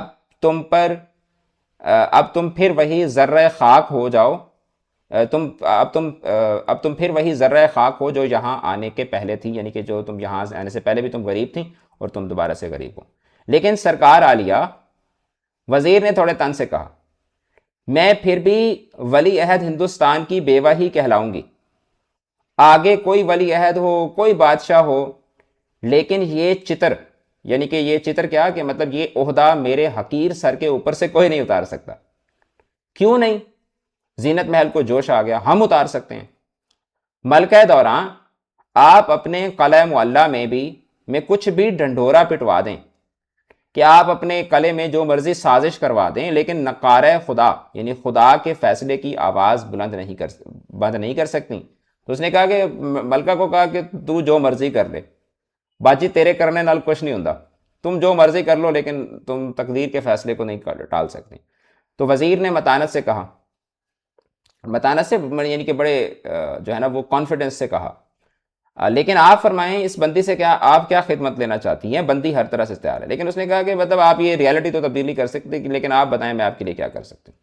[SPEAKER 1] تم پھر وہی ذرہ خاک ہو جاؤ، اب تم پھر وہی ذرہ خاک ہو جو یہاں آنے کے پہلے تھی، یعنی کہ جو تم یہاں آنے سے پہلے بھی تم غریب تھی اور تم دوبارہ سے غریب ہو۔ لیکن سرکار عالیہ، وزیر نے تھوڑے تن سے کہا، میں پھر بھی ولی عہد ہندوستان کی بیوہ ہی کہلاؤں گی، آگے کوئی ولی عہد ہو، کوئی بادشاہ ہو، لیکن یہ چتر، یعنی کہ یہ چتر کیا کہ مطلب یہ عہدہ میرے حقیر سر کے اوپر سے کوئی نہیں اتار سکتا۔ کیوں نہیں؟ زینت محل کو جوش آ گیا، ہم اتار سکتے ہیں۔ ملکہ دوراں، آپ اپنے قلعہ معلیٰ میں کچھ بھی ڈنڈورا پٹوا دیں، کہ آپ اپنے قلعے میں جو مرضی سازش کروا دیں، لیکن نقارہ خدا یعنی خدا کے فیصلے کی آواز بند نہیں کر سکتی۔ تو اس نے کہا کہ ملکہ کو کہا کہ تو جو مرضی کر لے باجی، تیرے کرنے نال کچھ نہیں ہوندا، تم جو مرضی کر لو لیکن تم تقدیر کے فیصلے کو نہیں ٹال سکتی۔ تو وزیر نے متانت سے کہا، متانت سے یعنی کہ بڑے جو ہے نا وہ کانفیڈنس سے کہا، لیکن آپ فرمائیں اس بندی سے کیا آپ کیا خدمت لینا چاہتی ہیں؟ بندی ہر طرح سے تیار ہے۔ لیکن اس نے کہا کہ مطلب آپ یہ ریالٹی تو تبدیل نہیں کر سکتے، لیکن آپ بتائیں میں آپ کے لیے کیا کر سکتی ہوں۔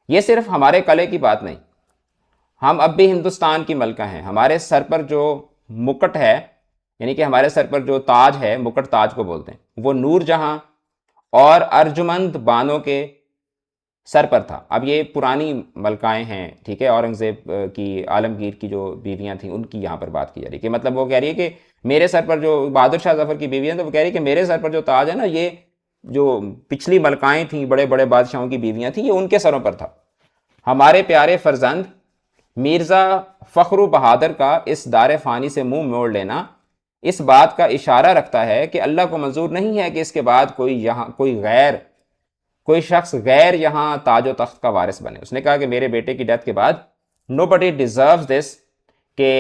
[SPEAKER 1] یہ صرف ہمارے قلعے کی بات نہیں، ہم اب بھی ہندوستان کی ملکہ ہیں، ہمارے سر پر جو مکٹ ہے، یعنی کہ ہمارے سر پر جو تاج ہے، مکٹ تاج کو بولتے ہیں، وہ نور جہاں اور ارجمند بانوں کے سر پر تھا۔ اب یہ پرانی ملکائیں ہیں، ٹھیک ہے، اورنگزیب کی، عالمگیر کی جو بیویاں تھیں ان کی یہاں پر بات کی جا رہی ہے، کہ مطلب وہ کہہ رہی ہے کہ میرے سر پر جو بہادر شاہ ظفر کی بیویاں ہیں، تو وہ کہہ رہی ہے کہ میرے سر پر جو تاج ہے نا، یہ جو پچھلی ملکائیں تھیں، بڑے بڑے بادشاہوں کی بیویاں تھیں، یہ ان کے سروں پر تھا۔ ہمارے پیارے فرزند مرزا فخر بہادر کا اس دار فانی سے منہ موڑ لینا اس بات کا اشارہ رکھتا ہے کہ اللہ کو منظور نہیں ہے کہ اس کے بعد کوئی شخص غیر یہاں تاج و تخت کا وارث بنے۔ اس نے کہا کہ میرے بیٹے کی ڈیتھ کے بعد nobody deserves this، کہ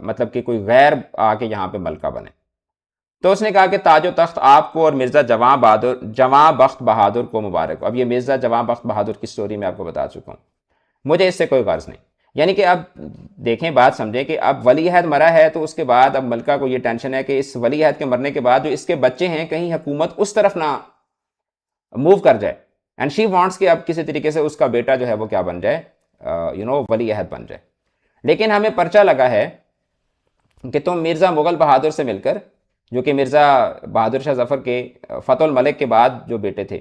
[SPEAKER 1] مطلب کہ کوئی غیر آ کے یہاں پہ ملکہ بنے۔ تو اس نے کہا کہ تاج و تخت آپ کو اور مرزا جواں بخت بہادر کو مبارک ہو۔ اب یہ مرزا جواں بخت بہادر کی سٹوری میں آپ کو بتا چکا ہوں، مجھے اس سے کوئی غرض نہیں۔ یعنی کہ اب دیکھیں، بات سمجھیں کہ اب ولی عہد مرا ہے تو اس کے بعد اب ملکہ کو یہ ٹینشن ہے کہ اس ولی عہد کے مرنے کے بعد جو اس کے بچے ہیں کہیں حکومت اس طرف نہ موو کر جائے، اینڈ شی وانٹس کہ اب کسی طریقے سے اس کا بیٹا جو ہے وہ کیا بن جائے، ولی عہد بن جائے۔ لیکن ہمیں پرچہ لگا ہے کہ تم مرزا مغل بہادر سے مل کر، جو کہ مرزا بہادر شاہ ظفر کے فتح الملک کے بعد جو بیٹے تھے،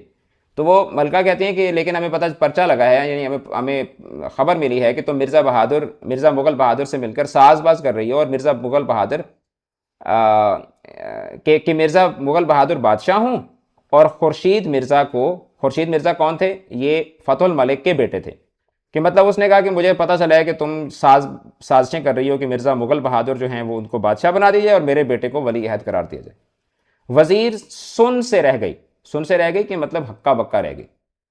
[SPEAKER 1] تو وہ ملکہ کہتے ہیں کہ لیکن ہمیں پرچہ لگا ہے، یعنی ہمیں خبر ملی ہے کہ تم مرزا مغل بہادر سے مل کر ساز باز کر رہی ہو، اور مرزا مغل بہادر کہ مرزا مغل بہادر بادشاہ ہوں، اور خورشید مرزا کون تھے؟ یہ فتح الملک کے بیٹے تھے۔ کہ مطلب اس نے کہا کہ مجھے پتہ چلا ہے کہ تم سازشیں کر رہی ہو کہ مرزا مغل بہادر جو ہیں وہ ان کو بادشاہ بنا دیجیے اور میرے بیٹے کو ولی عہد قرار دیا جائے۔ وزیر سن سے رہ گئی کہ مطلب ہکا بکا رہ گئی۔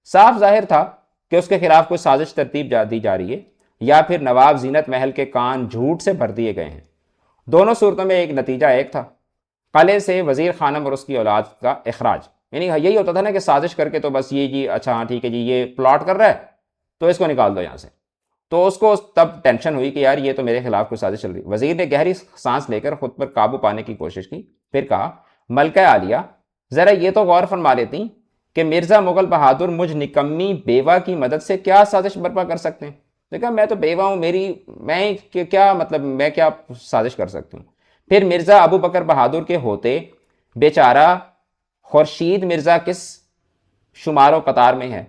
[SPEAKER 1] صاف ظاہر تھا کہ اس کے خلاف کوئی سازش ترتیب دی جا رہی ہے، یا پھر نواب زینت محل کے کان جھوٹ سے بھر دیے گئے ہیں۔ دونوں صورتوں میں نتیجہ ایک تھا، قلعے سے وزیر خانم اور اس کی اولاد کا اخراج۔ یعنی یہی ہوتا تھا نا کہ سازش کر کے تو بس یہ جی اچھا ہاں ٹھیک ہے جی یہ پلاٹ کر رہا ہے تو اس کو نکال دو یہاں سے۔ تو اس کو تب ٹینشن ہوئی کہ یار یہ تو میرے خلاف کوئی سازش چل رہی۔ وزیر نے گہری سانس لے کر خود پر قابو پانے کی کوشش کی، پھر کہا، ملکہ عالیہ ذرا یہ تو غور فرما لیتی کہ مرزا مغل بہادر مجھ نکمی بیوہ کی مدد سے کیا سازش برپا کر سکتے ہیں۔ دیکھا میں تو بیوہ ہوں، میں کیا سازش کر سکتی ہوں۔ پھر مرزا ابو بکر بہادر کے ہوتے بیچارہ خورشید مرزا کس شمار و قطار میں ہے؟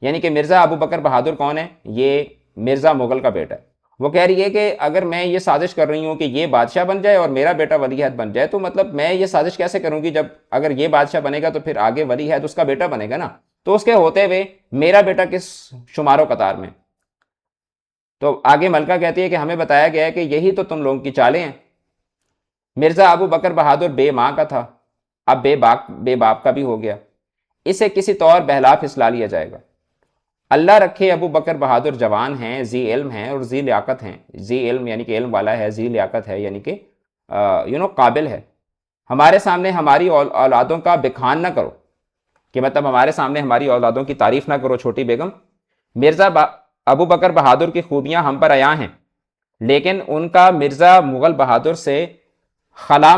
[SPEAKER 1] یعنی کہ مرزا ابو بکر بہادر کون ہے؟ یہ مرزا مغل کا بیٹا ہے۔ وہ کہہ رہی ہے کہ اگر میں یہ سازش کر رہی ہوں کہ یہ بادشاہ بن جائے اور میرا بیٹا ولی عہد بن جائے، تو مطلب میں یہ سازش کیسے کروں گی؟ جب اگر یہ بادشاہ بنے گا تو پھر آگے ولی عہد اس کا بیٹا بنے گا نا، تو اس کے ہوتے ہوئے میرا بیٹا کس شمار و قطار میں؟ تو آگے ملکہ کہتی ہے کہ ہمیں بتایا گیا ہے کہ یہی تو تم لوگوں کی چالیں ہیں۔ مرزا ابو بکر بہادر بے ماں کا تھا، اب بے باپ کا بھی ہو گیا، اسے کسی طور بہلا پھسلا لیا جائے گا۔ اللہ رکھے ابو بکر بہادر جوان ہیں، ذی علم ہیں اور ذی لیاقت ہیں۔ ذی علم یعنی کہ علم والا ہے، ذی لیاقت ہے یعنی کہ قابل ہے۔ ہمارے سامنے ہماری اولادوں کا بکھان نہ کرو، کہ مطلب ہمارے سامنے ہماری اولادوں کی تعریف نہ کرو چھوٹی بیگم۔ ابو بکر بہادر کی خوبیاں ہم پر عیاں ہیں، لیکن ان کا مرزا مغل بہادر سے خلا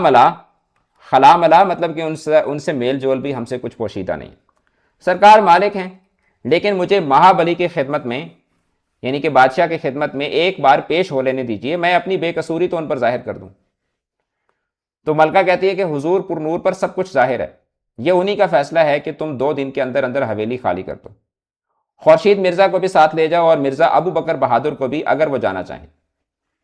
[SPEAKER 1] ملا مطلب کہ ان سے میل جول بھی ہم سے کچھ پوشیدہ نہیں۔ سرکار مالک ہیں، لیکن مجھے مہابلی کی خدمت میں یعنی کہ بادشاہ کی خدمت میں ایک بار پیش ہو لینے دیجئے، میں اپنی بے قصوری تو ان پر ظاہر کر دوں۔ تو ملکہ کہتی ہے کہ حضور پر نور پر سب کچھ ظاہر ہے، یہ انہی کا فیصلہ ہے کہ تم 2 دن کے اندر اندر حویلی خالی کر دو۔ خورشید مرزا کو بھی ساتھ لے جاؤ اور مرزا ابو بکر بہادر کو بھی، اگر وہ جانا چاہیں۔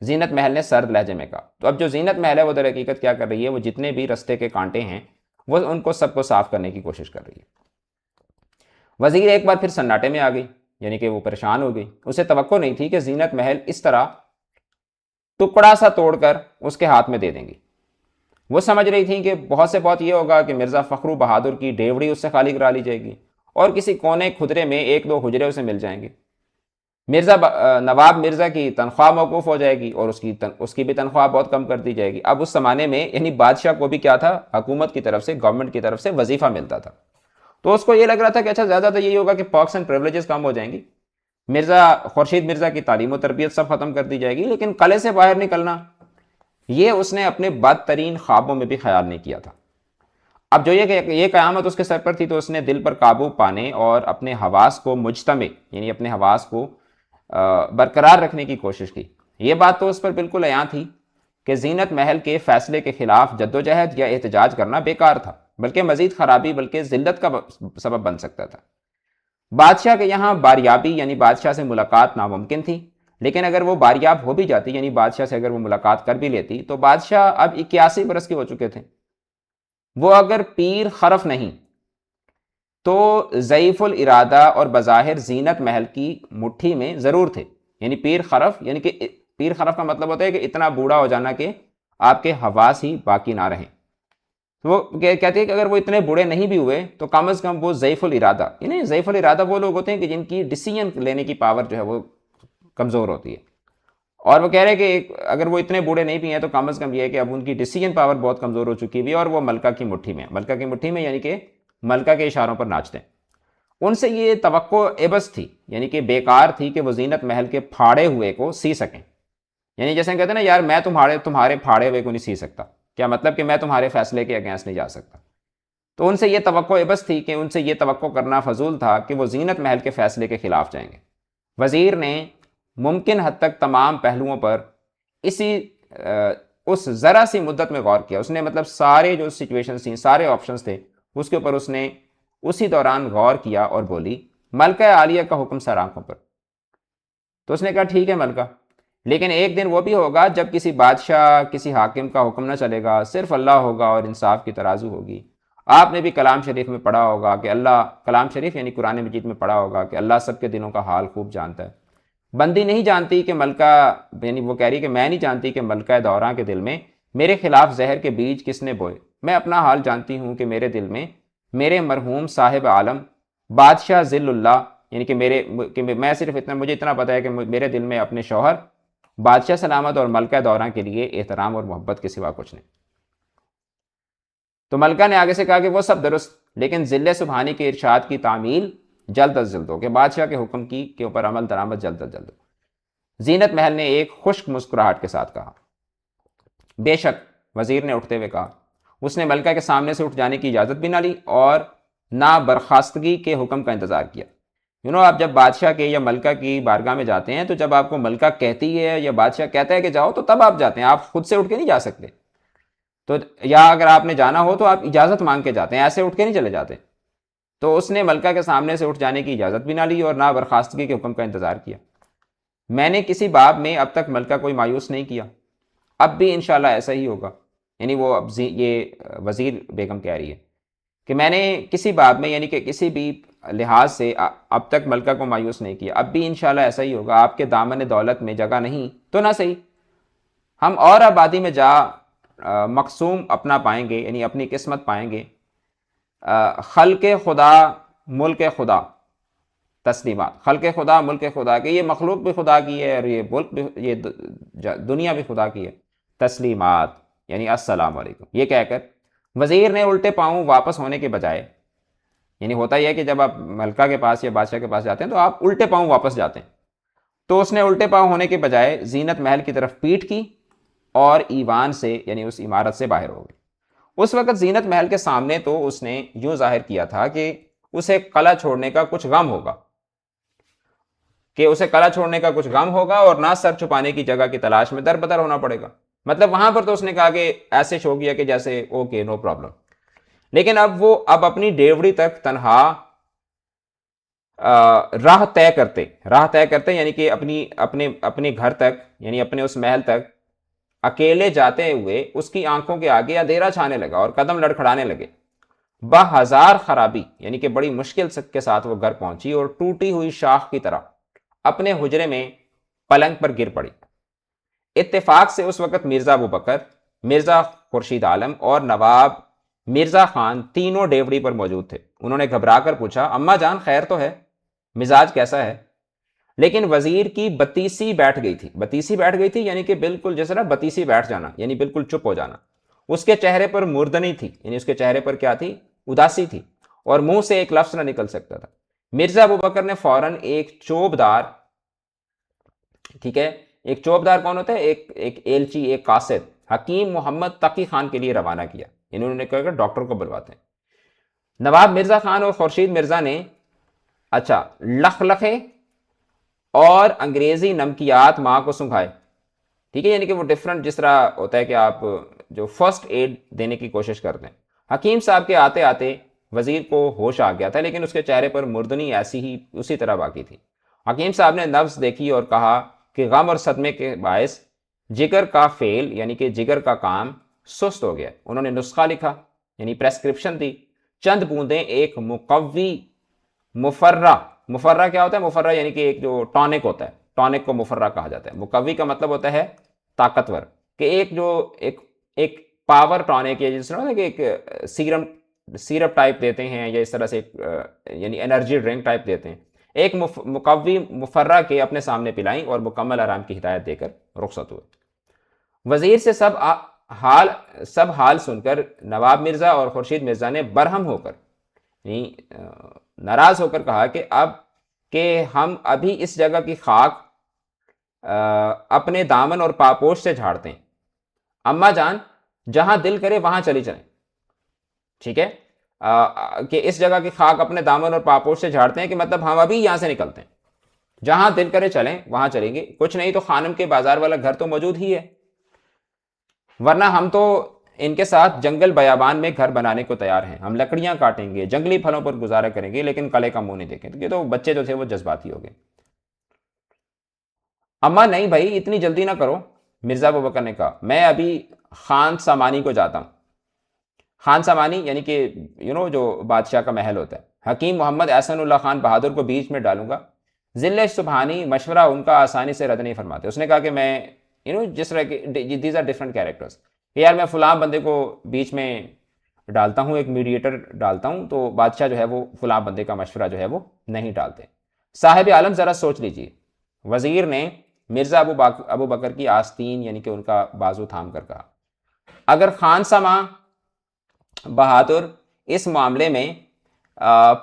[SPEAKER 1] زینت محل نے سرد لہجے میں کہا۔ تو اب جو زینت محل ہے وہ در حقیقت کیا کر رہی ہے، وہ جتنے بھی رستے کے کانٹے ہیں وہ ان کو سب کو صاف کرنے کی کوشش کر رہی ہے۔ وزیر ایک بار پھر سناٹے میں آ گئی، یعنی کہ وہ پریشان ہو گئی۔ اسے توقع نہیں تھی کہ زینت محل اس طرح ٹکڑا سا توڑ کر اس کے ہاتھ میں دے دیں گی۔ وہ سمجھ رہی تھیں کہ بہت سے بہت یہ ہوگا کہ مرزا فخرو بہادر کی ڈیوڑی اس سے خالی کرا لی جائے گی اور کسی کونے کھدرے میں 1-2 حجرے اسے مل جائیں گے۔ نواب مرزا کی تنخواہ موقوف ہو جائے گی اور اس کی بھی تنخواہ بہت کم کر دی جائے گی۔ اب اس زمانے میں یعنی بادشاہ کو بھی کیا تھا، حکومت کی طرف سے، گورنمنٹ کی طرف سے وظیفہ ملتا تھا۔ تو اس کو یہ لگ رہا تھا کہ اچھا زیادہ تو یہی ہوگا کہ پرکس اینڈ پریولیجز کم ہو جائیں گی، خورشید مرزا کی تعلیم و تربیت سب ختم کر دی جائے گی، لیکن قلعے سے باہر نکلنا یہ اس نے اپنے بدترین خوابوں میں بھی خیال نہیں کیا تھا۔ اب جو یہ قیامت اس کے سر پر تھی، تو اس نے دل پر قابو پانے اور اپنے حواس کو مجتمع یعنی اپنے حواس کو برقرار رکھنے کی کوشش کی۔ یہ بات تو اس پر بالکل عیاں تھی کہ زینت محل کے فیصلے کے خلاف جدوجہد یا احتجاج کرنا بیکار تھا، بلکہ مزید خرابی بلکہ ذلت کا سبب بن سکتا تھا۔ بادشاہ کے یہاں باریابی یعنی بادشاہ سے ملاقات ناممکن تھی، لیکن اگر وہ باریاب ہو بھی جاتی یعنی بادشاہ سے اگر وہ ملاقات کر بھی لیتی، تو بادشاہ اب 81 برس کے ہو چکے تھے۔ وہ اگر پیر خرف نہیں تو ضعیف الارادہ اور بظاہر زینت محل کی مٹھی میں ضرور تھے۔ یعنی پیر خرف کا مطلب ہوتا ہے کہ اتنا بوڑھا ہو جانا کہ آپ کے حواس ہی باقی نہ رہیں۔ وہ کہتے ہیں کہ اگر وہ اتنے بوڑھے نہیں بھی ہوئے تو کم از کم وہ ضعیف الارادہ، یعنی ضعیف الارادہ وہ لوگ ہوتے ہیں کہ جن کی ڈیسیژن لینے کی پاور جو ہے وہ کمزور ہوتی ہے، اور وہ کہہ رہے ہیں کہ اگر وہ اتنے بوڑھے نہیں بھی ہیں تو کم از کم یہ ہے کہ اب ان کی ڈیسیژن پاور بہت کمزور ہو چکی ہوئی ہے اور وہ ملکہ کی مٹھی میں یعنی کہ ملکہ کے اشاروں پر ناچتے ہیں۔ ان سے یہ توقع عبث تھی، یعنی کہ بیکار تھی کہ وہ زینت محل کے پھاڑے ہوئے کو سی سکیں۔ یعنی جیسے کہتے ہیں نا، یار میں تمہارے پھاڑے ہوئے کو نہیں سی سکتا، کیا مطلب کہ میں تمہارے فیصلے کے اگینسٹ نہیں جا سکتا۔ تو ان سے یہ توقع عبث تھی کہ ان سے یہ توقع کرنا فضول تھا کہ وہ زینت محل کے فیصلے کے خلاف جائیں گے۔ وزیر نے ممکن حد تک تمام پہلوؤں پر اس ذرا سی مدت میں غور کیا۔ اس نے مطلب سارے جو سچویشنز تھیں، سارے آپشنز تھے، اس کے اوپر اس نے اسی دوران غور کیا اور بولی، ملکہ عالیہ کا حکم سر آنکھوں پر۔ تو اس نے کہا ٹھیک ہے ملکہ، لیکن ایک دن وہ بھی ہوگا جب کسی بادشاہ کسی حاکم کا حکم نہ چلے گا، صرف اللہ ہوگا اور انصاف کی ترازو ہوگی۔ آپ نے بھی کلام شریف میں پڑھا ہوگا کہ کلام شریف یعنی قرآن مجید میں پڑھا ہوگا کہ اللہ سب کے دلوں کا حال خوب جانتا ہے۔ بندی نہیں جانتی کہ ملکہ، یعنی وہ کہہ رہی کہ میں نہیں جانتی کہ ملکہ دوراں کے دل میں میرے خلاف زہر کے بیج کس نے بوئے۔ میں اپنا حال جانتی ہوں کہ میرے دل میں میرے مرحوم صاحب عالم بادشاہ ذل اللہ، یعنی کہ میں صرف مجھے اتنا پتا ہے کہ میرے دل میں اپنے شوہر بادشاہ سلامت اور ملکہ دوراں کے لیے احترام اور محبت کے سوا کچھ نہیں۔ تو ملکہ نے آگے سے کہا کہ وہ سب درست، لیکن ذل سبحانی کے ارشاد کی تعمیل جلد از جلد ہو، کہ بادشاہ کے حکم کے اوپر عمل درآمد جلد از جلد ہو۔ زینت محل نے ایک خشک مسکراہٹ کے ساتھ کہا۔ بے شک، وزیر نے اٹھتے ہوئے کہا۔ اس نے ملکہ کے سامنے سے اٹھ جانے کی اجازت بھی نہ لی اور نہ برخاستگی کے حکم کا انتظار کیا۔ آپ جب بادشاہ کے یا ملکہ کی بارگاہ میں جاتے ہیں تو جب آپ کو ملکہ کہتی ہے یا بادشاہ کہتا ہے کہ جاؤ تو تب آپ جاتے ہیں، آپ خود سے اٹھ کے نہیں جا سکتے۔ تو یا اگر آپ نے جانا ہو تو آپ اجازت مانگ کے جاتے ہیں، ایسے اٹھ کے نہیں چلے جاتے۔ تو اس نے ملکہ کے سامنے سے اٹھ جانے کی اجازت بھی نہ لی اور نہ برخاستگی کے حکم کا انتظار کیا۔ میں نے کسی باب میں اب تک ملکہ کوئی مایوس نہیں کیا، اب بھی انشاءاللہ ایسا ہی ہوگا۔ یعنی وہ اب یہ وزیر بیگم کہہ رہی ہے کہ میں نے کسی باب میں یعنی کہ کسی بھی لحاظ سے اب تک ملکہ کو مایوس نہیں کیا، اب بھی انشاءاللہ ایسا ہی ہوگا۔ آپ کے دامن دولت میں جگہ نہیں تو نہ صحیح، ہم اور آبادی میں جا مقسوم اپنا پائیں گے، یعنی اپنی قسمت پائیں گے، خلق خدا ملک خدا تسلیمات، خلق خدا ملک خدا کہ یہ مخلوق بھی خدا کی ہے اور یہ ملک بھی، یہ دنیا بھی خدا کی ہے، تسلیمات یعنی السلام علیکم، یہ کہہ کر وزیر نے الٹے پاؤں واپس ہونے کے بجائے، یعنی ہوتا یہ ہے کہ جب آپ ملکہ کے پاس یا بادشاہ کے پاس جاتے ہیں تو آپ الٹے پاؤں واپس جاتے ہیں، تو اس نے الٹے پاؤں ہونے کے بجائے زینت محل کی طرف پیٹ کی اور ایوان سے یعنی اس عمارت سے باہر ہو گئی۔ اس وقت زینت محل کے سامنے تو اس نے یوں ظاہر کیا تھا کہ اسے قلعہ چھوڑنے کا کچھ غم ہوگا، اور نہ سر چھپانے کی جگہ کی تلاش میں در بدر ہونا پڑے گا۔ مطلب وہاں پر تو اس نے کہا کہ ایسے شو کیا کہ جیسے اوکے نو پرابلم، لیکن اب اپنی ڈیوڑی تک تنہا راہ طے کرتے یعنی کہ اپنے گھر تک یعنی اپنے اس محل تک اکیلے جاتے ہوئے اس کی آنکھوں کے آگے اندھیرا چھانے لگا اور قدم لڑکھڑانے لگے۔ بہزار خرابی یعنی کہ بڑی مشکل کے ساتھ وہ گھر پہنچی اور ٹوٹی ہوئی شاخ کی طرح اپنے حجرے میں پلنگ پر گر پڑی۔ اتفاق سے اس وقت مرزا ابو بکر، مرزا خورشید عالم اور نواب مرزا خان تینوں ڈیوڑی پر موجود تھے۔ انہوں نے گھبرا کر پوچھا، اماں جان خیر تو ہے؟ مزاج کیسا ہے؟ لیکن وزیر کی بتیسی بیٹھ گئی تھی یعنی کہ بالکل جیسے نا بتیسی بیٹھ جانا یعنی بالکل چپ ہو جانا۔ اس کے چہرے پر مردنی تھی، یعنی اس کے چہرے پر کیا تھی؟ اداسی تھی، اور منہ سے ایک لفظ نہ نکل سکتا تھا۔ مرزا ابو بکر نے فوراً ایک چوبدار، ٹھیک ہے، ایک چوبدار کون ہوتا ہے؟ ایک ایلچی، ایک قاصد، حکیم محمد تقی خان کے لیے روانہ کیا، یعنی انہوں نے کہا کہ ڈاکٹر کو بلواتے ہیں۔ نواب مرزا خان اور خورشید مرزا نے لخلخے اور انگریزی نمکیات ماں کو سنگھائے، ٹھیک ہے، یعنی کہ وہ ڈفرنٹ جس طرح ہوتا ہے کہ آپ جو فرسٹ ایڈ دینے کی کوشش کرتے ہیں۔ حکیم صاحب کے آتے آتے وزیر کو ہوش آ گیا تھا، لیکن اس کے چہرے پر مردنی ایسی ہی اسی طرح باقی تھی۔ حکیم صاحب نے نبض دیکھی اور کہا کہ غم اور صدمے کے باعث جگر کا فعل یعنی کہ جگر کا کام سست ہو گیا۔ انہوں نے نسخہ لکھا یعنی پریسکرپشن دی، چند بوندیں ایک مقوی مفرہ کیا ہوتا ہے؟ مفرہ یعنی کہ ایک جو ٹانک ہوتا ہے، ٹانک کو مفرہ کہا جاتا ہے۔ مقوی کا مطلب ہوتا ہے طاقتور، کہ ایک پاور ٹانک ہے، جس طرح کہ ایک سیرپ ٹائپ دیتے ہیں یا اس طرح سے یعنی انرجی ڈرنک ٹائپ دیتے ہیں، ایک مقوی مفرہ کے اپنے سامنے پلائیں اور مکمل آرام کی ہدایت دے کر رخصت ہوئے۔ وزیر سے سب حال سن کر نواب مرزا اور خورشید مرزا نے برہم ہو کر یعنی ناراض ہو کر کہا کہ ہم ابھی اس جگہ کی خاک اپنے دامن اور پاپوش سے جھاڑتے ہیں، اماں جان جہاں دل کرے وہاں چلی جائیں، ٹھیک ہے، کہ اس جگہ کی خاک اپنے دامن اور پاپوش سے جھاڑتے ہیں کہ مطلب ہم ابھی یہاں سے نکلتے ہیں، جہاں دل کرے چلیں وہاں چلیں گے، کچھ نہیں تو خانم کے بازار والا گھر تو موجود ہی ہے، ورنہ ہم تو ان کے ساتھ جنگل بیابان میں گھر بنانے کو تیار ہیں، ہم لکڑیاں کاٹیں گے، جنگلی پھلوں پر گزارا کریں گے، لیکن قلعے کا منہ نہیں دیکھیں گے۔ تو بچے جو تھے وہ جذباتی ہو گئے۔ اماں نہیں بھائی اتنی جلدی نہ کرو، مرزا ابو بکر نے کہا، میں ابھی خان سامانی کو جاتا ہوں۔ خان سامانی یعنی کہ جو بادشاہ کا محل ہوتا ہے۔ حکیم محمد احسن اللہ خان بہادر کو بیچ میں ڈالوں گا، ذل سبحانی مشورہ ان کا آسانی سے رد نہیں فرماتے۔ اس نے کہا کہ میں جس طرح کے دیز آر ڈفرنٹ کیریکٹرز، یار میں فلاں بندے کو بیچ میں ڈالتا ہوں، ایک میڈیٹر ڈالتا ہوں، تو بادشاہ جو ہے وہ فلاں بندے کا مشورہ جو ہے وہ نہیں ڈالتے۔ صاحب عالم ذرا سوچ لیجیے۔ وزیر نے مرزا ابو بکر کی آستین یعنی کہ ان کا بازو تھام کر کہا، اگر خان سما بہادر اس معاملے میں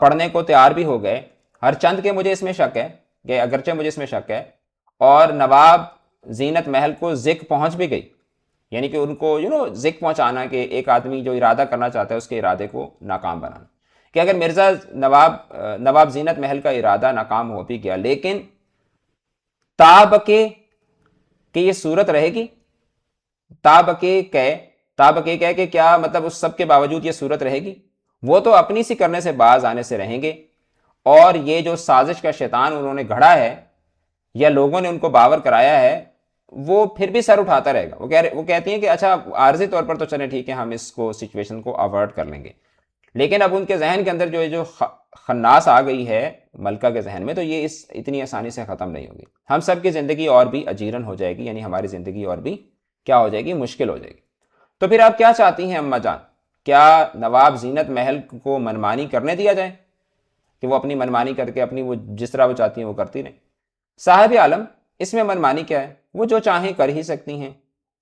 [SPEAKER 1] پڑھنے کو تیار بھی ہو گئے، ہر چند کے مجھے اس میں شک ہے کہ اگرچہ مجھے اس میں شک ہے، اور نواب زینت محل کو ذک پہنچ بھی گئی، یعنی کہ ان کو ذک پہنچانا کہ ایک آدمی جو ارادہ کرنا چاہتا ہے اس کے ارادے کو ناکام بنانا، کہ اگر مرزا نواب زینت محل کا ارادہ ناکام ہو بھی گیا، لیکن تابکے کہ یہ صورت رہے گی، تابکے کہہ کہ کیا مطلب اس سب کے باوجود یہ صورت رہے گی، وہ تو اپنی سی کرنے سے باز آنے سے رہیں گے، اور یہ جو سازش کا شیطان انہوں نے گھڑا ہے یا لوگوں نے ان کو باور کرایا ہے، وہ پھر بھی سر اٹھاتا رہے گا۔ وہ کہتی ہیں کہ اچھا عارضی طور پر تو چلیں ٹھیک ہے، ہم اس کو سچویشن کو اوائڈ کر لیں گے، لیکن اب ان کے ذہن کے اندر جو خناس آ گئی ہے ملکہ کے ذہن میں، تو یہ اتنی آسانی سے ختم نہیں ہوگی۔ ہم سب کی زندگی اور بھی اجیرن ہو جائے گی، یعنی ہماری زندگی اور بھی کیا ہو جائے گی؟ مشکل ہو جائے گی۔ تو پھر آپ کیا چاہتی ہیں اماں جان؟ کیا نواب زینت محل کو منمانی کرنے دیا جائے کہ وہ اپنی منمانی کر کے اپنی وہ جس طرح وہ چاہتی ہیں وہ کرتی رہیں؟ صاحب عالم، اس میں منمانی کیا ہے؟ وہ جو چاہیں کر ہی سکتی ہیں۔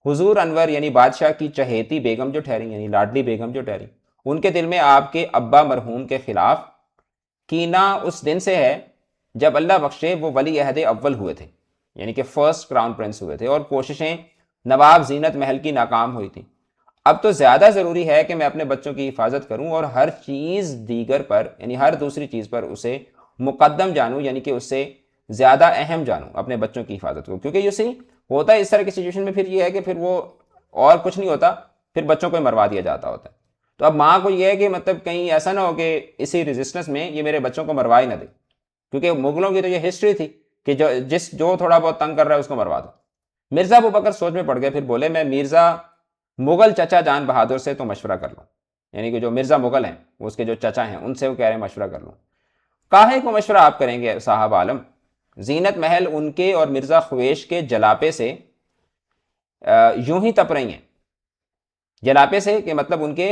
[SPEAKER 1] حضور انور یعنی بادشاہ کی چہیتی بیگم جو ٹھہری، یعنی لاڈلی بیگم جو ٹھہری، ان کے دل میں آپ کے ابا مرحوم کے خلاف کینہ اس دن سے ہے جب اللہ بخشے وہ ولی عہد اول ہوئے تھے، یعنی کہ فرسٹ کراؤن پرنس ہوئے تھے، اور کوششیں نواب زینت محل کی ناکام ہوئی تھی۔ اب تو زیادہ ضروری ہے کہ میں اپنے بچوں کی حفاظت کروں اور ہر چیز دیگر پر، یعنی ہر دوسری چیز پر اسے مقدم جانوں، یعنی کہ اس سے زیادہ اہم جانوں اپنے بچوں کی حفاظت کو، کیونکہ یہ صحیح ہوتا ہے اس طرح کی سچویشن میں، پھر یہ ہے کہ پھر وہ اور کچھ نہیں ہوتا، پھر بچوں کو ہی مروا دیا جاتا ہوتا ہے۔ تو اب ماں کو یہ ہے کہ مطلب کہیں ایسا نہ ہو کہ اسی ریزسٹنس میں یہ میرے بچوں کو مروا ہی نہ دے، کیونکہ مغلوں کی تو یہ ہسٹری تھی کہ جو تھوڑا بہت تنگ کر رہا ہے اس کو مروا دو۔ مرزا ابوبکر سوچ میں پڑ گئے، پھر بولے میں مرزا مغل چچا جان بہادر سے تو مشورہ کر لوں، یعنی کہ جو مرزا مغل ہیں وہ اس کے جو چچا ہیں ان سے وہ کہہ رہے ہیں مشورہ کر لوں۔ کاہے کو مشورہ آپ کریں گے صاحب عالم؟ زینت محل ان کے اور مرزا خویش کے جلاپے سے یوں ہی تپ رہی ہیں، جلاپے سے کہ مطلب ان کے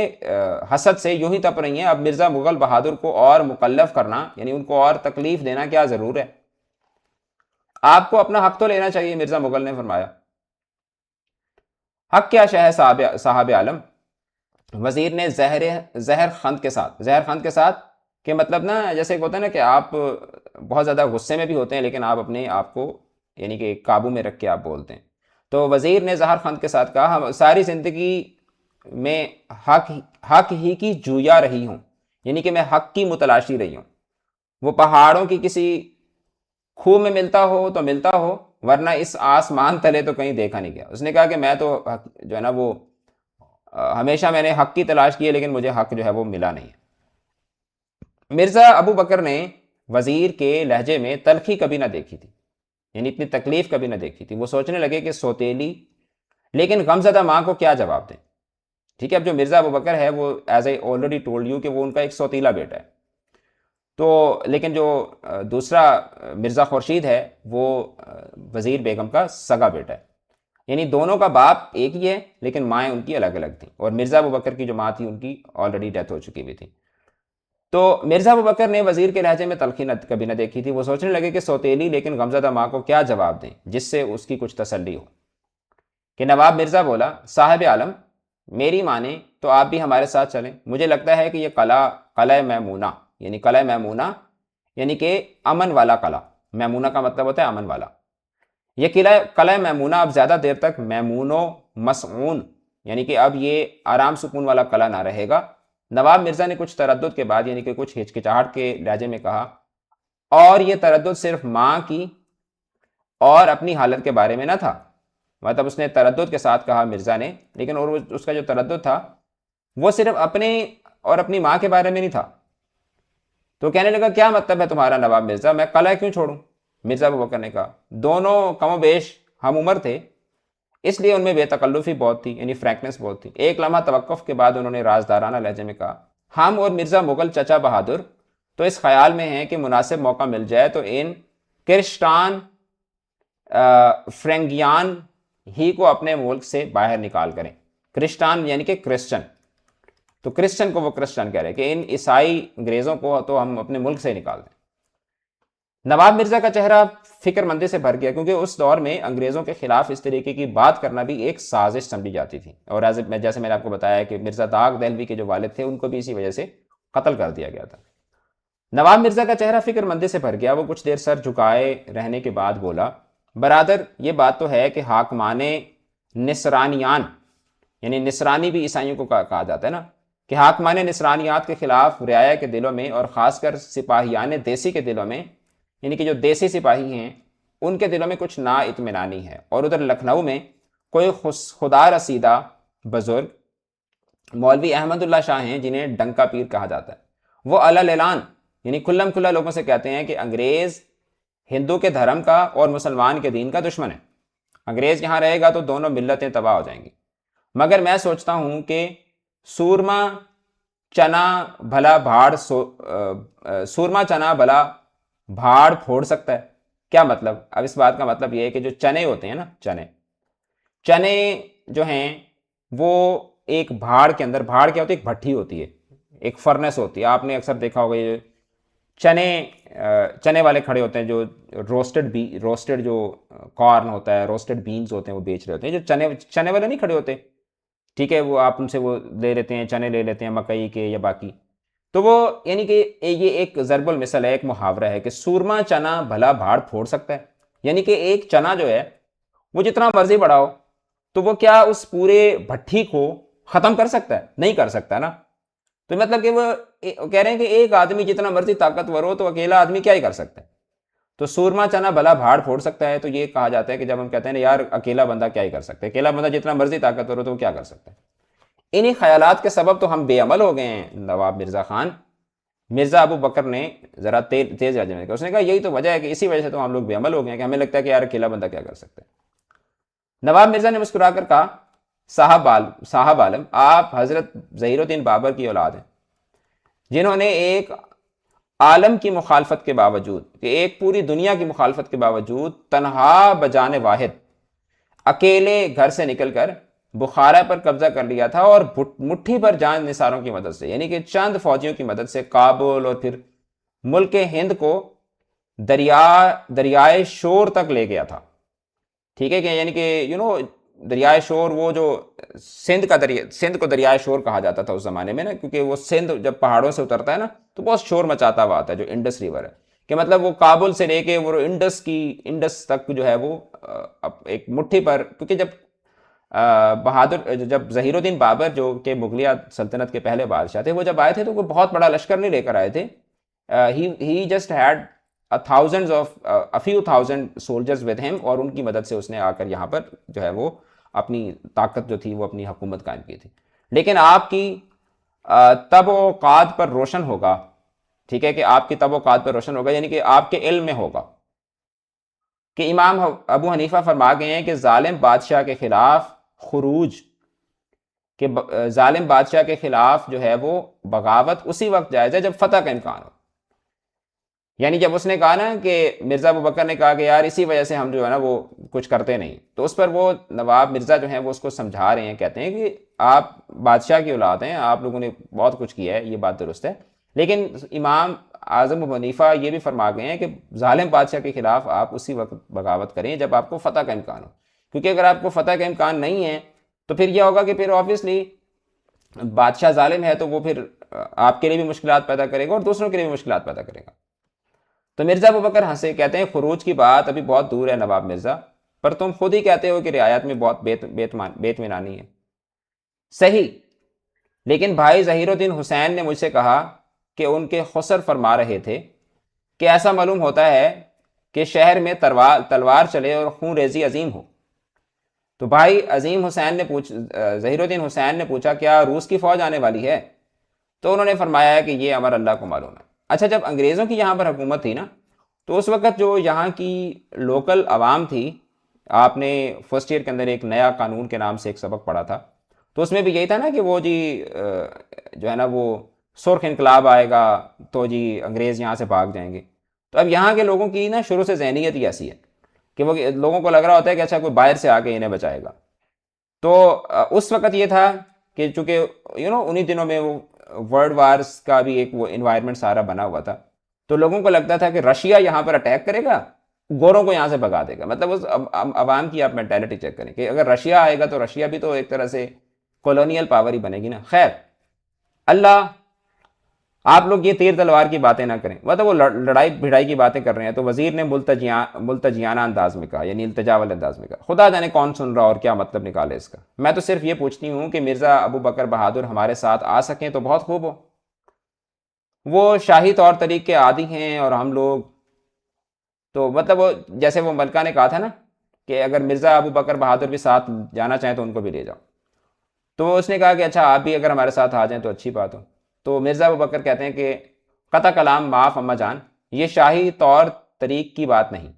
[SPEAKER 1] حسد سے یوں ہی تپ رہی ہیں، اب مرزا مغل بہادر کو اور مکلف کرنا، یعنی ان کو اور تکلیف دینا کیا ضرور ہے؟ آپ کو اپنا حق تو لینا چاہیے، مرزا مغل نے فرمایا۔ حق کیا شے ہے صاحب عالم؟ وزیر نے زہر خند کے ساتھ کہ مطلب نا جیسے ہوتا ہے نا کہ آپ بہت زیادہ غصے میں بھی ہوتے ہیں لیکن آپ اپنے آپ کو یعنی کہ قابو میں رکھ کے آپ بولتے ہیں، تو وزیر نے زہر خند کے ساتھ کہا ہم ساری زندگی میں حق ہی کی جویا رہی ہوں، یعنی کہ میں حق کی متلاشی رہی ہوں، وہ پہاڑوں کی کسی خوہ میں ملتا ہو تو ملتا ہو، ورنہ اس آسمان تلے تو کہیں دیکھا نہیں گیا۔ اس نے کہا کہ میں تو جو ہے نا وہ ہمیشہ میں نے حق کی تلاش کی ہے لیکن مجھے حق جو ہے وہ ملا نہیں ہے۔ مرزا ابو بکر نے وزیر کے لہجے میں تلخی کبھی نہ دیکھی تھی، یعنی اتنی تکلیف کبھی نہ دیکھی تھی۔ وہ سوچنے لگے کہ سوتیلی لیکن غمزدہ ماں کو کیا جواب دیں۔ ٹھیک ہے، اب جو مرزا ابو بکر ہے وہ as a already told you کہ وہ ان کا ایک سوتیلا بیٹا ہے، تو لیکن جو دوسرا مرزا خورشید ہے وہ وزیر بیگم کا سگا بیٹا ہے، یعنی دونوں کا باپ ایک ہی ہے لیکن مائیں ان کی الگ الگ تھیں، اور مرزا ابو بکر کی جو ماں تھی ان کی آلریڈی ڈیتھ ہو چکی ہوئی تھی۔ تو مرزا ابو بکر نے وزیر کے لہجے میں تلخی کبھی نہ دیکھی تھی۔ وہ سوچنے لگے کہ سوتیلی لیکن غمزدہ ماں کو کیا جواب دیں جس سے اس کی کچھ تسلی ہو، کہ نواب مرزا بولا صاحب عالم میری مانیں تو آپ بھی ہمارے ساتھ چلیں، مجھے لگتا ہے کہ یہ قلعہ میمونہ، یعنی قلعہ میمونہ یعنی کہ امن والا قلعہ، میمونہ کا مطلب ہوتا ہے امن والا، یہ قلعہ میمونہ اب زیادہ دیر تک میمون و مسعون یعنی کہ اب یہ آرام سکون والا قلعہ نہ رہے گا۔ نواب مرزا نے کچھ تردد کے بعد یعنی کہ کچھ ہچکچاہٹ کے لہجے میں کہا، اور یہ تردد صرف ماں کی اور اپنی حالت کے بارے میں نہ تھا، مطلب اس نے تردد کے ساتھ کہا مرزا نے، لیکن اور اس کا جو تردد تھا وہ صرف اپنے اور اپنی ماں کے بارے میں نہیں تھا۔ تو کہنے لگا کیا مطلب ہے تمہارا نواب مرزا، میں قلعہ کیوں چھوڑوں؟ مرزا ابو بکر نے کہا دونوں کم و بیش ہم عمر تھے اس لیے ان میں بے تکلفی بہت تھی، یعنی فرینکنس بہت تھی۔ ایک لمحہ توقف کے بعد انہوں نے رازدارانہ لہجے میں کہا ہم اور مرزا مغل چچا بہادر تو اس خیال میں ہیں کہ مناسب موقع مل جائے تو ان کرسٹان فرنگیان ہی کو اپنے ملک سے باہر نکال کریں۔ کرسٹان یعنی کہ کرسچن، تو کرسچن کو وہ کرسچن کہہ رہے کہ ان عیسائی انگریزوں کو تو ہم اپنے ملک سے نکال دیں۔ نواب مرزا کا چہرہ فکر مندی سے بھر گیا، کیونکہ اس دور میں انگریزوں کے خلاف اس طریقے کی بات کرنا بھی ایک سازش سمجھی جاتی تھی، اور جیسے میں نے آپ کو بتایا کہ مرزا داغ دہلوی کے جو والد تھے ان کو بھی اسی وجہ سے قتل کر دیا گیا تھا۔ نواب مرزا کا چہرہ فکر مندی سے بھر گیا، وہ کچھ دیر سر جھکائے رہنے کے بعد بولا برادر یہ بات تو ہے کہ حاکمان نصرانیان، یعنی نصرانی بھی عیسائیوں کو کہا جاتا ہے نا، کہ حاکمان نصرانیات کے خلاف رعایا کے دلوں میں اور خاص کر سپاہیان دیسی کے دلوں میں، یعنی کہ جو دیسی سپاہی ہیں ان کے دلوں میں کچھ نا اطمینانی ہے، اور ادھر لکھنؤ میں کوئی خدا رسیدہ بزرگ مولوی احمد اللہ شاہ ہیں جنہیں ڈنکا پیر کہا جاتا ہے، وہ علل اعلان یعنی کھلم کھلا لوگوں سے کہتے ہیں کہ انگریز ہندو کے دھرم کا اور مسلمان کے دین کا دشمن ہے، انگریز یہاں رہے گا تو دونوں ملتیں تباہ ہو جائیں گی، مگر میں سوچتا ہوں کہ سورما چنا بھلا بھاڑ پھوڑ سکتا ہے۔ کیا مطلب؟ اب اس بات کا مطلب یہ ہے کہ جو چنے ہوتے ہیں نا، چنے جو ہیں وہ ایک بھاڑ کے اندر، بھاڑ کیا ہوتی ہے؟ ایک بھٹی ہوتی ہے، ایک فرنس ہوتی ہے. آپ نے اکثر دیکھا ہوگا یہ چنے والے کھڑے ہوتے ہیں جو روسٹڈ جو کارن ہوتا ہے، روسٹڈ بینز ہوتے ہیں وہ بیچ رہے ہوتے ہیں. جو چنے والے نہیں کھڑے ہوتے، ٹھیک ہے، وہ آپ ان سے وہ لے لیتے ہیں، چنے لے لیتے ہیں مکئی کے یا باقی. تو وہ یعنی کہ یہ ایک ضرب المثل ہے، ایک محاورہ ہے کہ سورما چنا بھلا بھاڑ پھوڑ سکتا ہے. یعنی کہ ایک چنا جو ہے وہ جتنا مرضی بڑا ہو تو وہ کیا اس پورے بھٹی کو ختم کر سکتا ہے؟ نہیں کر سکتا نا. تو مطلب کہ وہ کہہ رہے ہیں کہ ایک آدمی جتنا مرضی طاقتور ہو تو اکیلا آدمی کیا ہی کر سکتا ہے. تو سورما چنا بھلا بھاڑ پھوڑ سکتا ہے. تو یہ کہا جاتا ہے کہ جب ہم کہتے ہیں نا یار اکیلا بندہ کیا ہی کر سکتا ہے، اکیلا بندہ جتنا مرضی طاقتور ہو تو وہ کیا کر سکتا ہے. انہی خیالات کے سبب تو ہم بے عمل ہو گئے ہیں نواب مرزا خان. مرزا ابو بکر نے ذرا تیز لہجے میں کہا، اس نے کہا یہی تو وجہ ہے کہ اسی وجہ سے تو ہم لوگ بے عمل ہو گئے ہیں کہ ہمیں لگتا ہے کہ یار اکیلا بندہ کیا کر سکتا ہے. نواب مرزا نے مسکرا کر کہا، صاحب عالم، آپ حضرت ظہیر الدین بابر کی اولاد ہیں، جنہوں نے ایک عالم کی مخالفت کے باوجود، کہ ایک پوری دنیا کی مخالفت کے باوجود تنہا بجانے واحد اکیلے گھر سے نکل کر بخارا پر قبضہ کر لیا تھا، اور مٹھی پر جان نثاروں کی مدد سے، یعنی کہ چند فوجیوں کی مدد سے کابل اور پھر ملک ہند کو دریائے شور تک لے گیا تھا. ٹھیک ہے کہ یعنی کہ دریائے شور، وہ جو سندھ کو دریائے شور کہا جاتا تھا اس زمانے میں نا، کیونکہ وہ سندھ جب پہاڑوں سے اترتا ہے نا تو بہت شور مچاتا ہوا آتا ہے، جو انڈس ریور ہے، کہ مطلب وہ کابل سے لے کے وہ انڈس تک جو ہے وہ ایک مٹھی پر. کیونکہ جب ظہیر الدین بابر جو کہ مغلیہ سلطنت کے پہلے بادشاہ تھے، وہ جب آئے تھے تو وہ بہت بڑا لشکر نہیں لے کر آئے تھے. He just had a few thousand soldiers with him، اور ان کی مدد سے اس نے آ کر یہاں پر جو ہے وہ اپنی طاقت جو تھی وہ اپنی حکومت قائم کی تھی. لیکن آپ کی تب و قاد پر روشن ہوگا، ٹھیک ہے، کہ آپ کی تب و قاد پر روشن ہوگا، یعنی کہ آپ کے علم میں ہوگا کہ امام ابو حنیفہ فرما گئے ہیں کہ ظالم بادشاہ کے خلاف خروج، کہ ظالم بادشاہ کے خلاف جو ہے وہ بغاوت اسی وقت جائز ہے جب فتح کا امکان ہو. یعنی جب اس نے کہا نا کہ مرزا ابو بکر نے کہا کہ یار اسی وجہ سے ہم جو ہے نا وہ کچھ کرتے نہیں، تو اس پر وہ نواب مرزا جو ہیں وہ اس کو سمجھا رہے ہیں، کہتے ہیں کہ آپ بادشاہ کی اولاد ہیں، آپ لوگوں نے بہت کچھ کیا ہے، یہ بات درست ہے، لیکن امام اعظم ابو حنیفہ یہ بھی فرما گئے ہیں کہ ظالم بادشاہ کے خلاف آپ اسی وقت بغاوت کریں جب آپ کو فتح کا امکان ہو. کیونکہ اگر آپ کو فتح کا امکان نہیں ہے تو پھر یہ ہوگا کہ پھر آبویسلی بادشاہ ظالم ہے تو وہ پھر آپ کے لیے بھی مشکلات پیدا کرے گا اور دوسروں کے لیے بھی مشکلات پیدا کرے گا. تو مرزا ابو بکر ہنسے، کہتے ہیں خروج کی بات ابھی بہت دور ہے نواب مرزا، پر تم خود ہی کہتے ہو کہ رعایت میں بہت بے اطمینانی ہے. صحیح، لیکن بھائی ظہیر الدین حسین نے مجھ سے کہا کہ ان کے خسر فرما رہے تھے کہ ایسا معلوم ہوتا ہے کہ شہر میں تلوار چلے اور خون ریزی عظیم ہو. تو بھائی ظہیر الدین حسین نے پوچھا کیا روس کی فوج آنے والی ہے؟ تو انہوں نے فرمایا ہے کہ یہ امر اللہ کو معلوم ہے. اچھا، جب انگریزوں کی یہاں پر حکومت تھی نا تو اس وقت جو یہاں کی لوکل عوام تھی، آپ نے فرسٹ ایئر کے اندر ایک نیا قانون کے نام سے ایک سبق پڑھا تھا، تو اس میں بھی یہی تھا نا کہ وہ جی جو ہے نا وہ سرخ انقلاب آئے گا تو جی انگریز یہاں سے بھاگ جائیں گے. تو اب یہاں کے لوگوں کی نا شروع سے ذہنیت ہی ایسی ہے کہ وہ لوگوں کو لگ رہا ہوتا ہے کہ اچھا کوئی باہر سے آ کے انہیں بچائے گا. تو اس وقت یہ تھا کہ چونکہ انہی دنوں میں وہ ورلڈ وارز کا بھی ایک وہ انوائرمنٹ سارا بنا ہوا تھا، تو لوگوں کو لگتا تھا کہ رشیا یہاں پر اٹیک کرے گا، گوروں کو یہاں سے بھگا دے گا. مطلب اس عوام کی آپ مینٹیلٹی چیک کریں کہ اگر رشیا آئے گا تو رشیا بھی تو ایک طرح سے کولونیل پاور ہی بنے گی نا. خیر اللہ، آپ لوگ یہ تیر تلوار کی باتیں نہ کریں، مطلب وہ لڑائی بھڑائی کی باتیں کر رہے ہیں. تو وزیر نے ملتجیانہ انداز میں کہا، یعنی التجا والے انداز میں کہا، خدا جانے کون سن رہا اور کیا مطلب نکالے اس کا. میں تو صرف یہ پوچھتی ہوں کہ مرزا ابو بکر بہادر ہمارے ساتھ آ سکیں تو بہت خوب ہو. وہ شاہی طور طریق کے عادی ہیں اور ہم لوگ تو مطلب وہ جیسے وہ ملکہ نے کہا تھا نا کہ اگر مرزا ابو بکر بہادر بھی ساتھ جانا چاہیں تو ان کو بھی لے جاؤ. تو اس نے کہا کہ اچھا آپ بھی اگر ہمارے ساتھ آ جائیں تو اچھی بات ہو. تو مرزا ابو بکر کہتے ہیں کہ قطع کلام معاف اما جان، یہ شاہی طور طریق کی بات نہیں،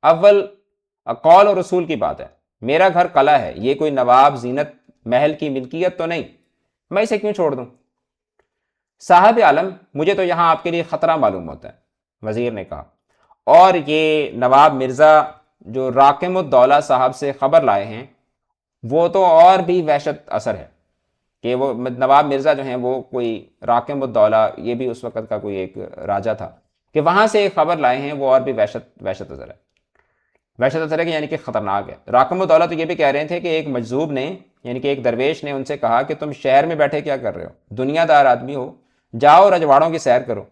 [SPEAKER 1] اول قول اور رسول کی بات ہے. میرا گھر قلعہ ہے، یہ کوئی نواب زینت محل کی ملکیت تو نہیں، میں اسے کیوں چھوڑ دوں؟ صاحب عالم، مجھے تو یہاں آپ کے لیے خطرہ معلوم ہوتا ہے، وزیر نے کہا. اور یہ نواب مرزا جو راکم الدولہ صاحب سے خبر لائے ہیں وہ تو اور بھی وحشت اثر ہے کہ وہ نواب مرزا جو ہیں وہ کوئی راکم الدولہ، یہ بھی اس وقت کا کوئی ایک راجہ تھا، کہ وہاں سے ایک خبر لائے ہیں، وہ اور بھی وحشت ازر ہے، وحشت ازر ہے کہ یعنی کہ خطرناک ہے۔ راکم الدولہ تو یہ بھی کہہ رہے تھے کہ ایک مجذوب نے، یعنی کہ ایک درویش نے ان سے کہا کہ تم شہر میں بیٹھے کیا کر رہے ہو، دنیا دار آدمی ہو، جاؤ رجواڑوں کی سیر کرو،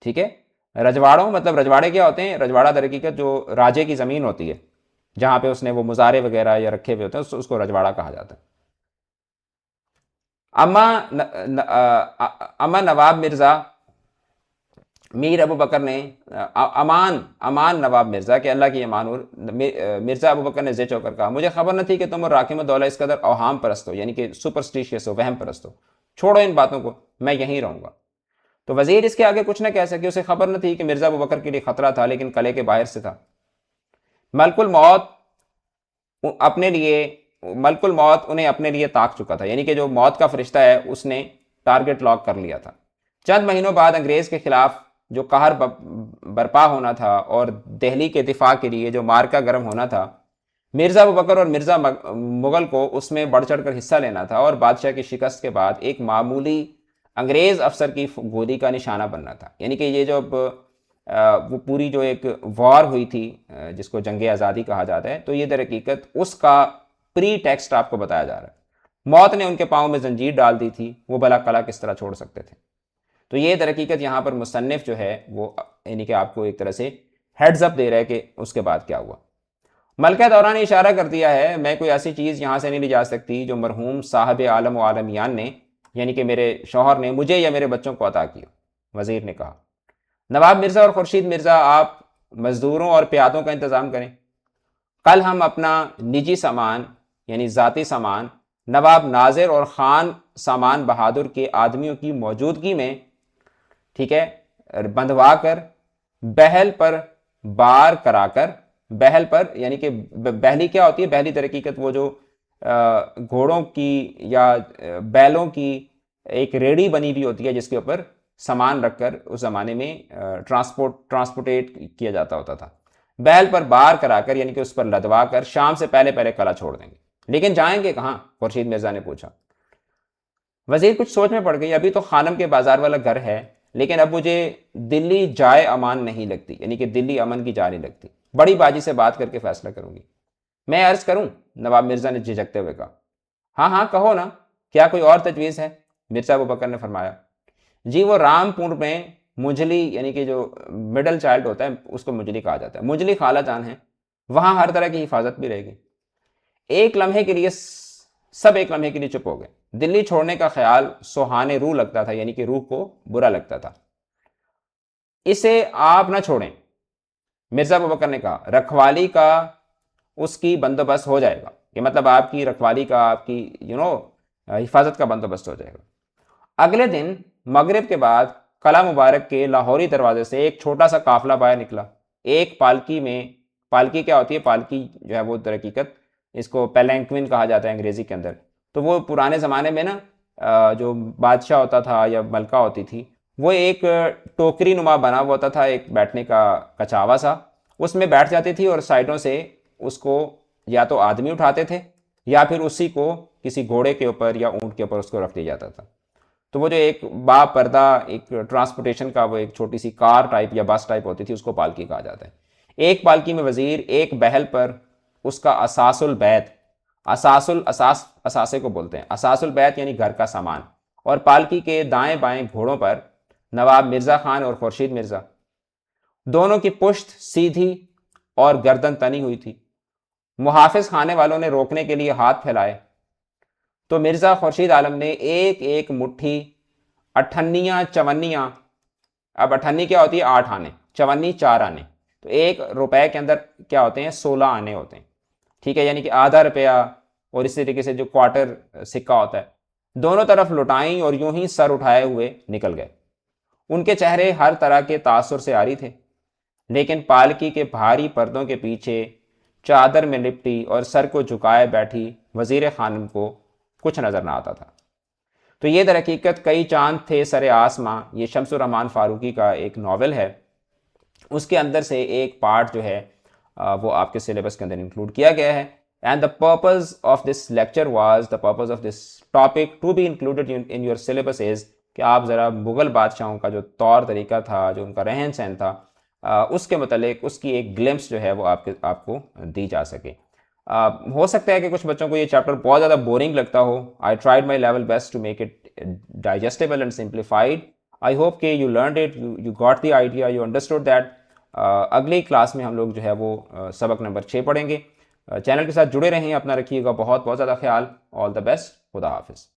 [SPEAKER 1] ٹھیک ہے۔ رجواڑوں مطلب رجواڑے کیا ہوتے ہیں؟ رجواڑہ در حقیقت جو راجے کی زمین ہوتی ہے، جہاں پہ اس نے وہ مزارے وغیرہ یا رکھے ہوئے ہوتے ہیں، اس کو رجواڑہ کہا جاتا ہے۔ اما نواب مرزا میر ابو بکر نے امان نواب مرزا کہ اللہ کی امان ہو، مرزا ابو بکر نے زے چو کر کہا مجھے خبر نہ تھی کہ تم اور راکم الدولہ اس قدر اوہام پرست ہو، یعنی کہ سپرسٹیشیس ہو، وہم پرست ہو، چھوڑو ان باتوں کو، میں یہیں رہوں گا۔ تو وزیر اس کے آگے کچھ نہ کہہ سکے، اسے خبر نہ تھی کہ مرزا ابو بکر کے لیے خطرہ تھا، لیکن قلعے کے باہر سے تھا۔ ملک الموت انہیں اپنے لیے تاک چکا تھا، یعنی کہ جو موت کا فرشتہ ہے اس نے ٹارگٹ لاک کر لیا تھا۔ چند مہینوں بعد انگریز کے خلاف جو قہر برپا ہونا تھا اور دہلی کے دفاع کے لیے جو مارکا گرم ہونا تھا، مرزا ابو بکر اور مرزا مغل کو اس میں بڑھ چڑھ کر حصہ لینا تھا، اور بادشاہ کی شکست کے بعد ایک معمولی انگریز افسر کی گولی کا نشانہ بننا تھا۔ یعنی کہ یہ جو وہ پوری جو ایک وار ہوئی تھی جس کو جنگ آزادی کہا جاتا ہے، تو یہ در حقیقت اس کا پری ٹیکسٹ آپ کو بتایا جا رہا ہے۔ موت نے ان کے پاؤں میں زنجیر ڈال دی تھی، وہ بلا قلعہ کس طرح چھوڑ سکتے تھے؟ تو یہ در حقیقت یہاں پر مصنف جو ہے وہ یعنی کہ آپ کو ایک طرح سے ہیڈز اپ دے رہا ہے کہ اس کے بعد کیا ہوا۔ ملکہ دورہ نے اشارہ کر دیا ہے میں کوئی ایسی چیز یہاں سے نہیں لی جا سکتی جو مرحوم صاحب عالم و عالمیان نے، یعنی کہ میرے شوہر نے مجھے یا میرے بچوں کو عطا کیا۔ وزیر نے کہا نواب مرزا اور خورشید مرزا آپ مزدوروں اور پیادوں کا انتظام کریں، کل ہم اپنا نجی سامان یعنی ذاتی سامان نواب ناظر اور خان سامان بہادر کے آدمیوں کی موجودگی میں، ٹھیک ہے، بندھوا کر بہل پر بار کرا کر، بہل پر یعنی کہ بہلی کیا ہوتی ہے؟ بہلی در حقیقت وہ جو گھوڑوں کی یا بیلوں کی ایک ریڑھی بنی ہوئی ہوتی ہے جس کے اوپر سامان رکھ کر اس زمانے میں ٹرانسپورٹیٹ کیا جاتا ہوتا تھا۔ بیل پر بار کرا کر یعنی کہ اس پر لدوا کر شام سے پہلے قلعہ چھوڑ دیں گے۔ لیکن جائیں گے کہاں؟ خورشید مرزا نے پوچھا۔ وزیر کچھ سوچ میں پڑ گئی، ابھی تو خانم کے بازار والا گھر ہے، لیکن اب مجھے دلی جائے امان نہیں لگتی، یعنی کہ دلی امن کی جا نہیں لگتی، بڑی باجی سے بات کر کے فیصلہ کروں گی۔ میں عرض کروں؟ نواب مرزا نے جھجکتے ہوئے کہا۔ ہاں ہاں کہو نا، کیا کوئی اور تجویز ہے؟ مرزا ابو بکر نے فرمایا۔ جی وہ رام پور میں مجلی یعنی کہ جو مڈل چائلڈ ہوتا ہے اس کو مجلی کہا جاتا ہے، مجلی خالہ جان ہے، وہاں ہر طرح کی حفاظت بھی رہے گی۔ ایک لمحے کے لیے سب ایک لمحے کے لیے چپ ہو گئے۔ دلی چھوڑنے کا خیال سوہانے روح لگتا تھا، یعنی کہ روح کو برا لگتا تھا۔ اسے آپ نہ چھوڑیں، مرزا ابو بکر نے کہا، رکھوالی کا اس کی بندوبست ہو جائے گا، یہ مطلب آپ کی رکھوالی کا، آپ کی حفاظت کا بندوبست ہو جائے گا۔ اگلے دن مغرب کے بعد قلعہ مبارک کے لاہوری دروازے سے ایک چھوٹا سا قافلہ باہر نکلا، ایک پالکی میں، پالکی کیا ہوتی ہے؟ پالکی جو ہے وہ در حقیقت اس کو پیلینکوین کہا جاتا ہے انگریزی کے اندر۔ تو وہ پرانے زمانے میں نا جو بادشاہ ہوتا تھا یا ملکہ ہوتی تھی، وہ ایک ٹوکری نما بنا ہوا ہوتا تھا، ایک بیٹھنے کا کچاوا سا، اس میں بیٹھ جاتی تھی اور سائڈوں سے اس کو یا تو آدمی اٹھاتے تھے یا پھر اسی کو کسی گھوڑے کے اوپر یا اونٹ کے اوپر اس کو رکھ دیا جاتا تھا۔ تو وہ جو ایک با پردہ ایک ٹرانسپورٹیشن کا وہ ایک چھوٹی سی کار ٹائپ یا بس ٹائپ ہوتی تھی، اس کو پالکی کہا جاتا ہے۔ ایک پالکی میں وزیر، ایک بہل پر اس کا اساس البیت، اساسے کو بولتے ہیں، اساس البیت یعنی گھر کا سامان، اور پالکی کے دائیں بائیں گھوڑوں پر نواب مرزا خان اور خورشید مرزا، دونوں کی پشت سیدھی اور گردن تنی ہوئی تھی۔ محافظ خانے والوں نے روکنے کے لیے ہاتھ پھیلائے تو مرزا خورشید عالم نے ایک ایک مٹھی اٹھنیاں چونیاں، اب اٹھنی کیا ہوتی ہے؟ 8 آنے، چونی 4 آنے، تو 1 روپے کے اندر کیا ہوتے ہیں؟ 16 آنے ہوتے ہیں، ٹھیک ہے، یعنی کہ آدھا روپیہ، اور اسی طریقے سے جو کوارٹر سکہ ہوتا ہے، دونوں طرف لٹائیں اور یوں ہی سر اٹھائے ہوئے نکل گئے۔ ان کے چہرے ہر طرح کے تاثر سے عاری تھے، لیکن پالکی کے بھاری پردوں کے پیچھے چادر میں لپٹی اور سر کو جھکائے بیٹھی وزیر خانم کو کچھ نظر نہ آتا تھا۔ تو یہ در حقیقت کئی چاند تھے سر آسماں، یہ شمس الرحمن فاروقی کا ایک ناول ہے، اس کے اندر سے ایک پارٹ جو ہے وہ آپ کے سلیبس کے اندر انکلوڈ کیا گیا ہے۔ and the purpose of this lecture was, the purpose of this topic to be included in your syllabus is کہ آپ ذرا مغل بادشاہوں کا جو طور طریقہ تھا, جو ان کا رہن سہن تھا, اس کے متعلق اس کی ایک گلمپس جو ہے وہ آپ کو دی جا سکے. ہو سکتا ہے کہ کچھ بچوں کو یہ چیپٹر بہت زیادہ بورنگ لگتا ہو. I tried my level best to make it digestible and simplified. I hope کہ you learned it, you got the idea, you understood that. اگلی کلاس میں ہم لوگ جو ہے وہ سبق نمبر 6 پڑھیں گے. چینل کے ساتھ جڑے رہیں, اپنا رکھیے گا بہت بہت زیادہ خیال. آل دا بیسٹ. خدا حافظ.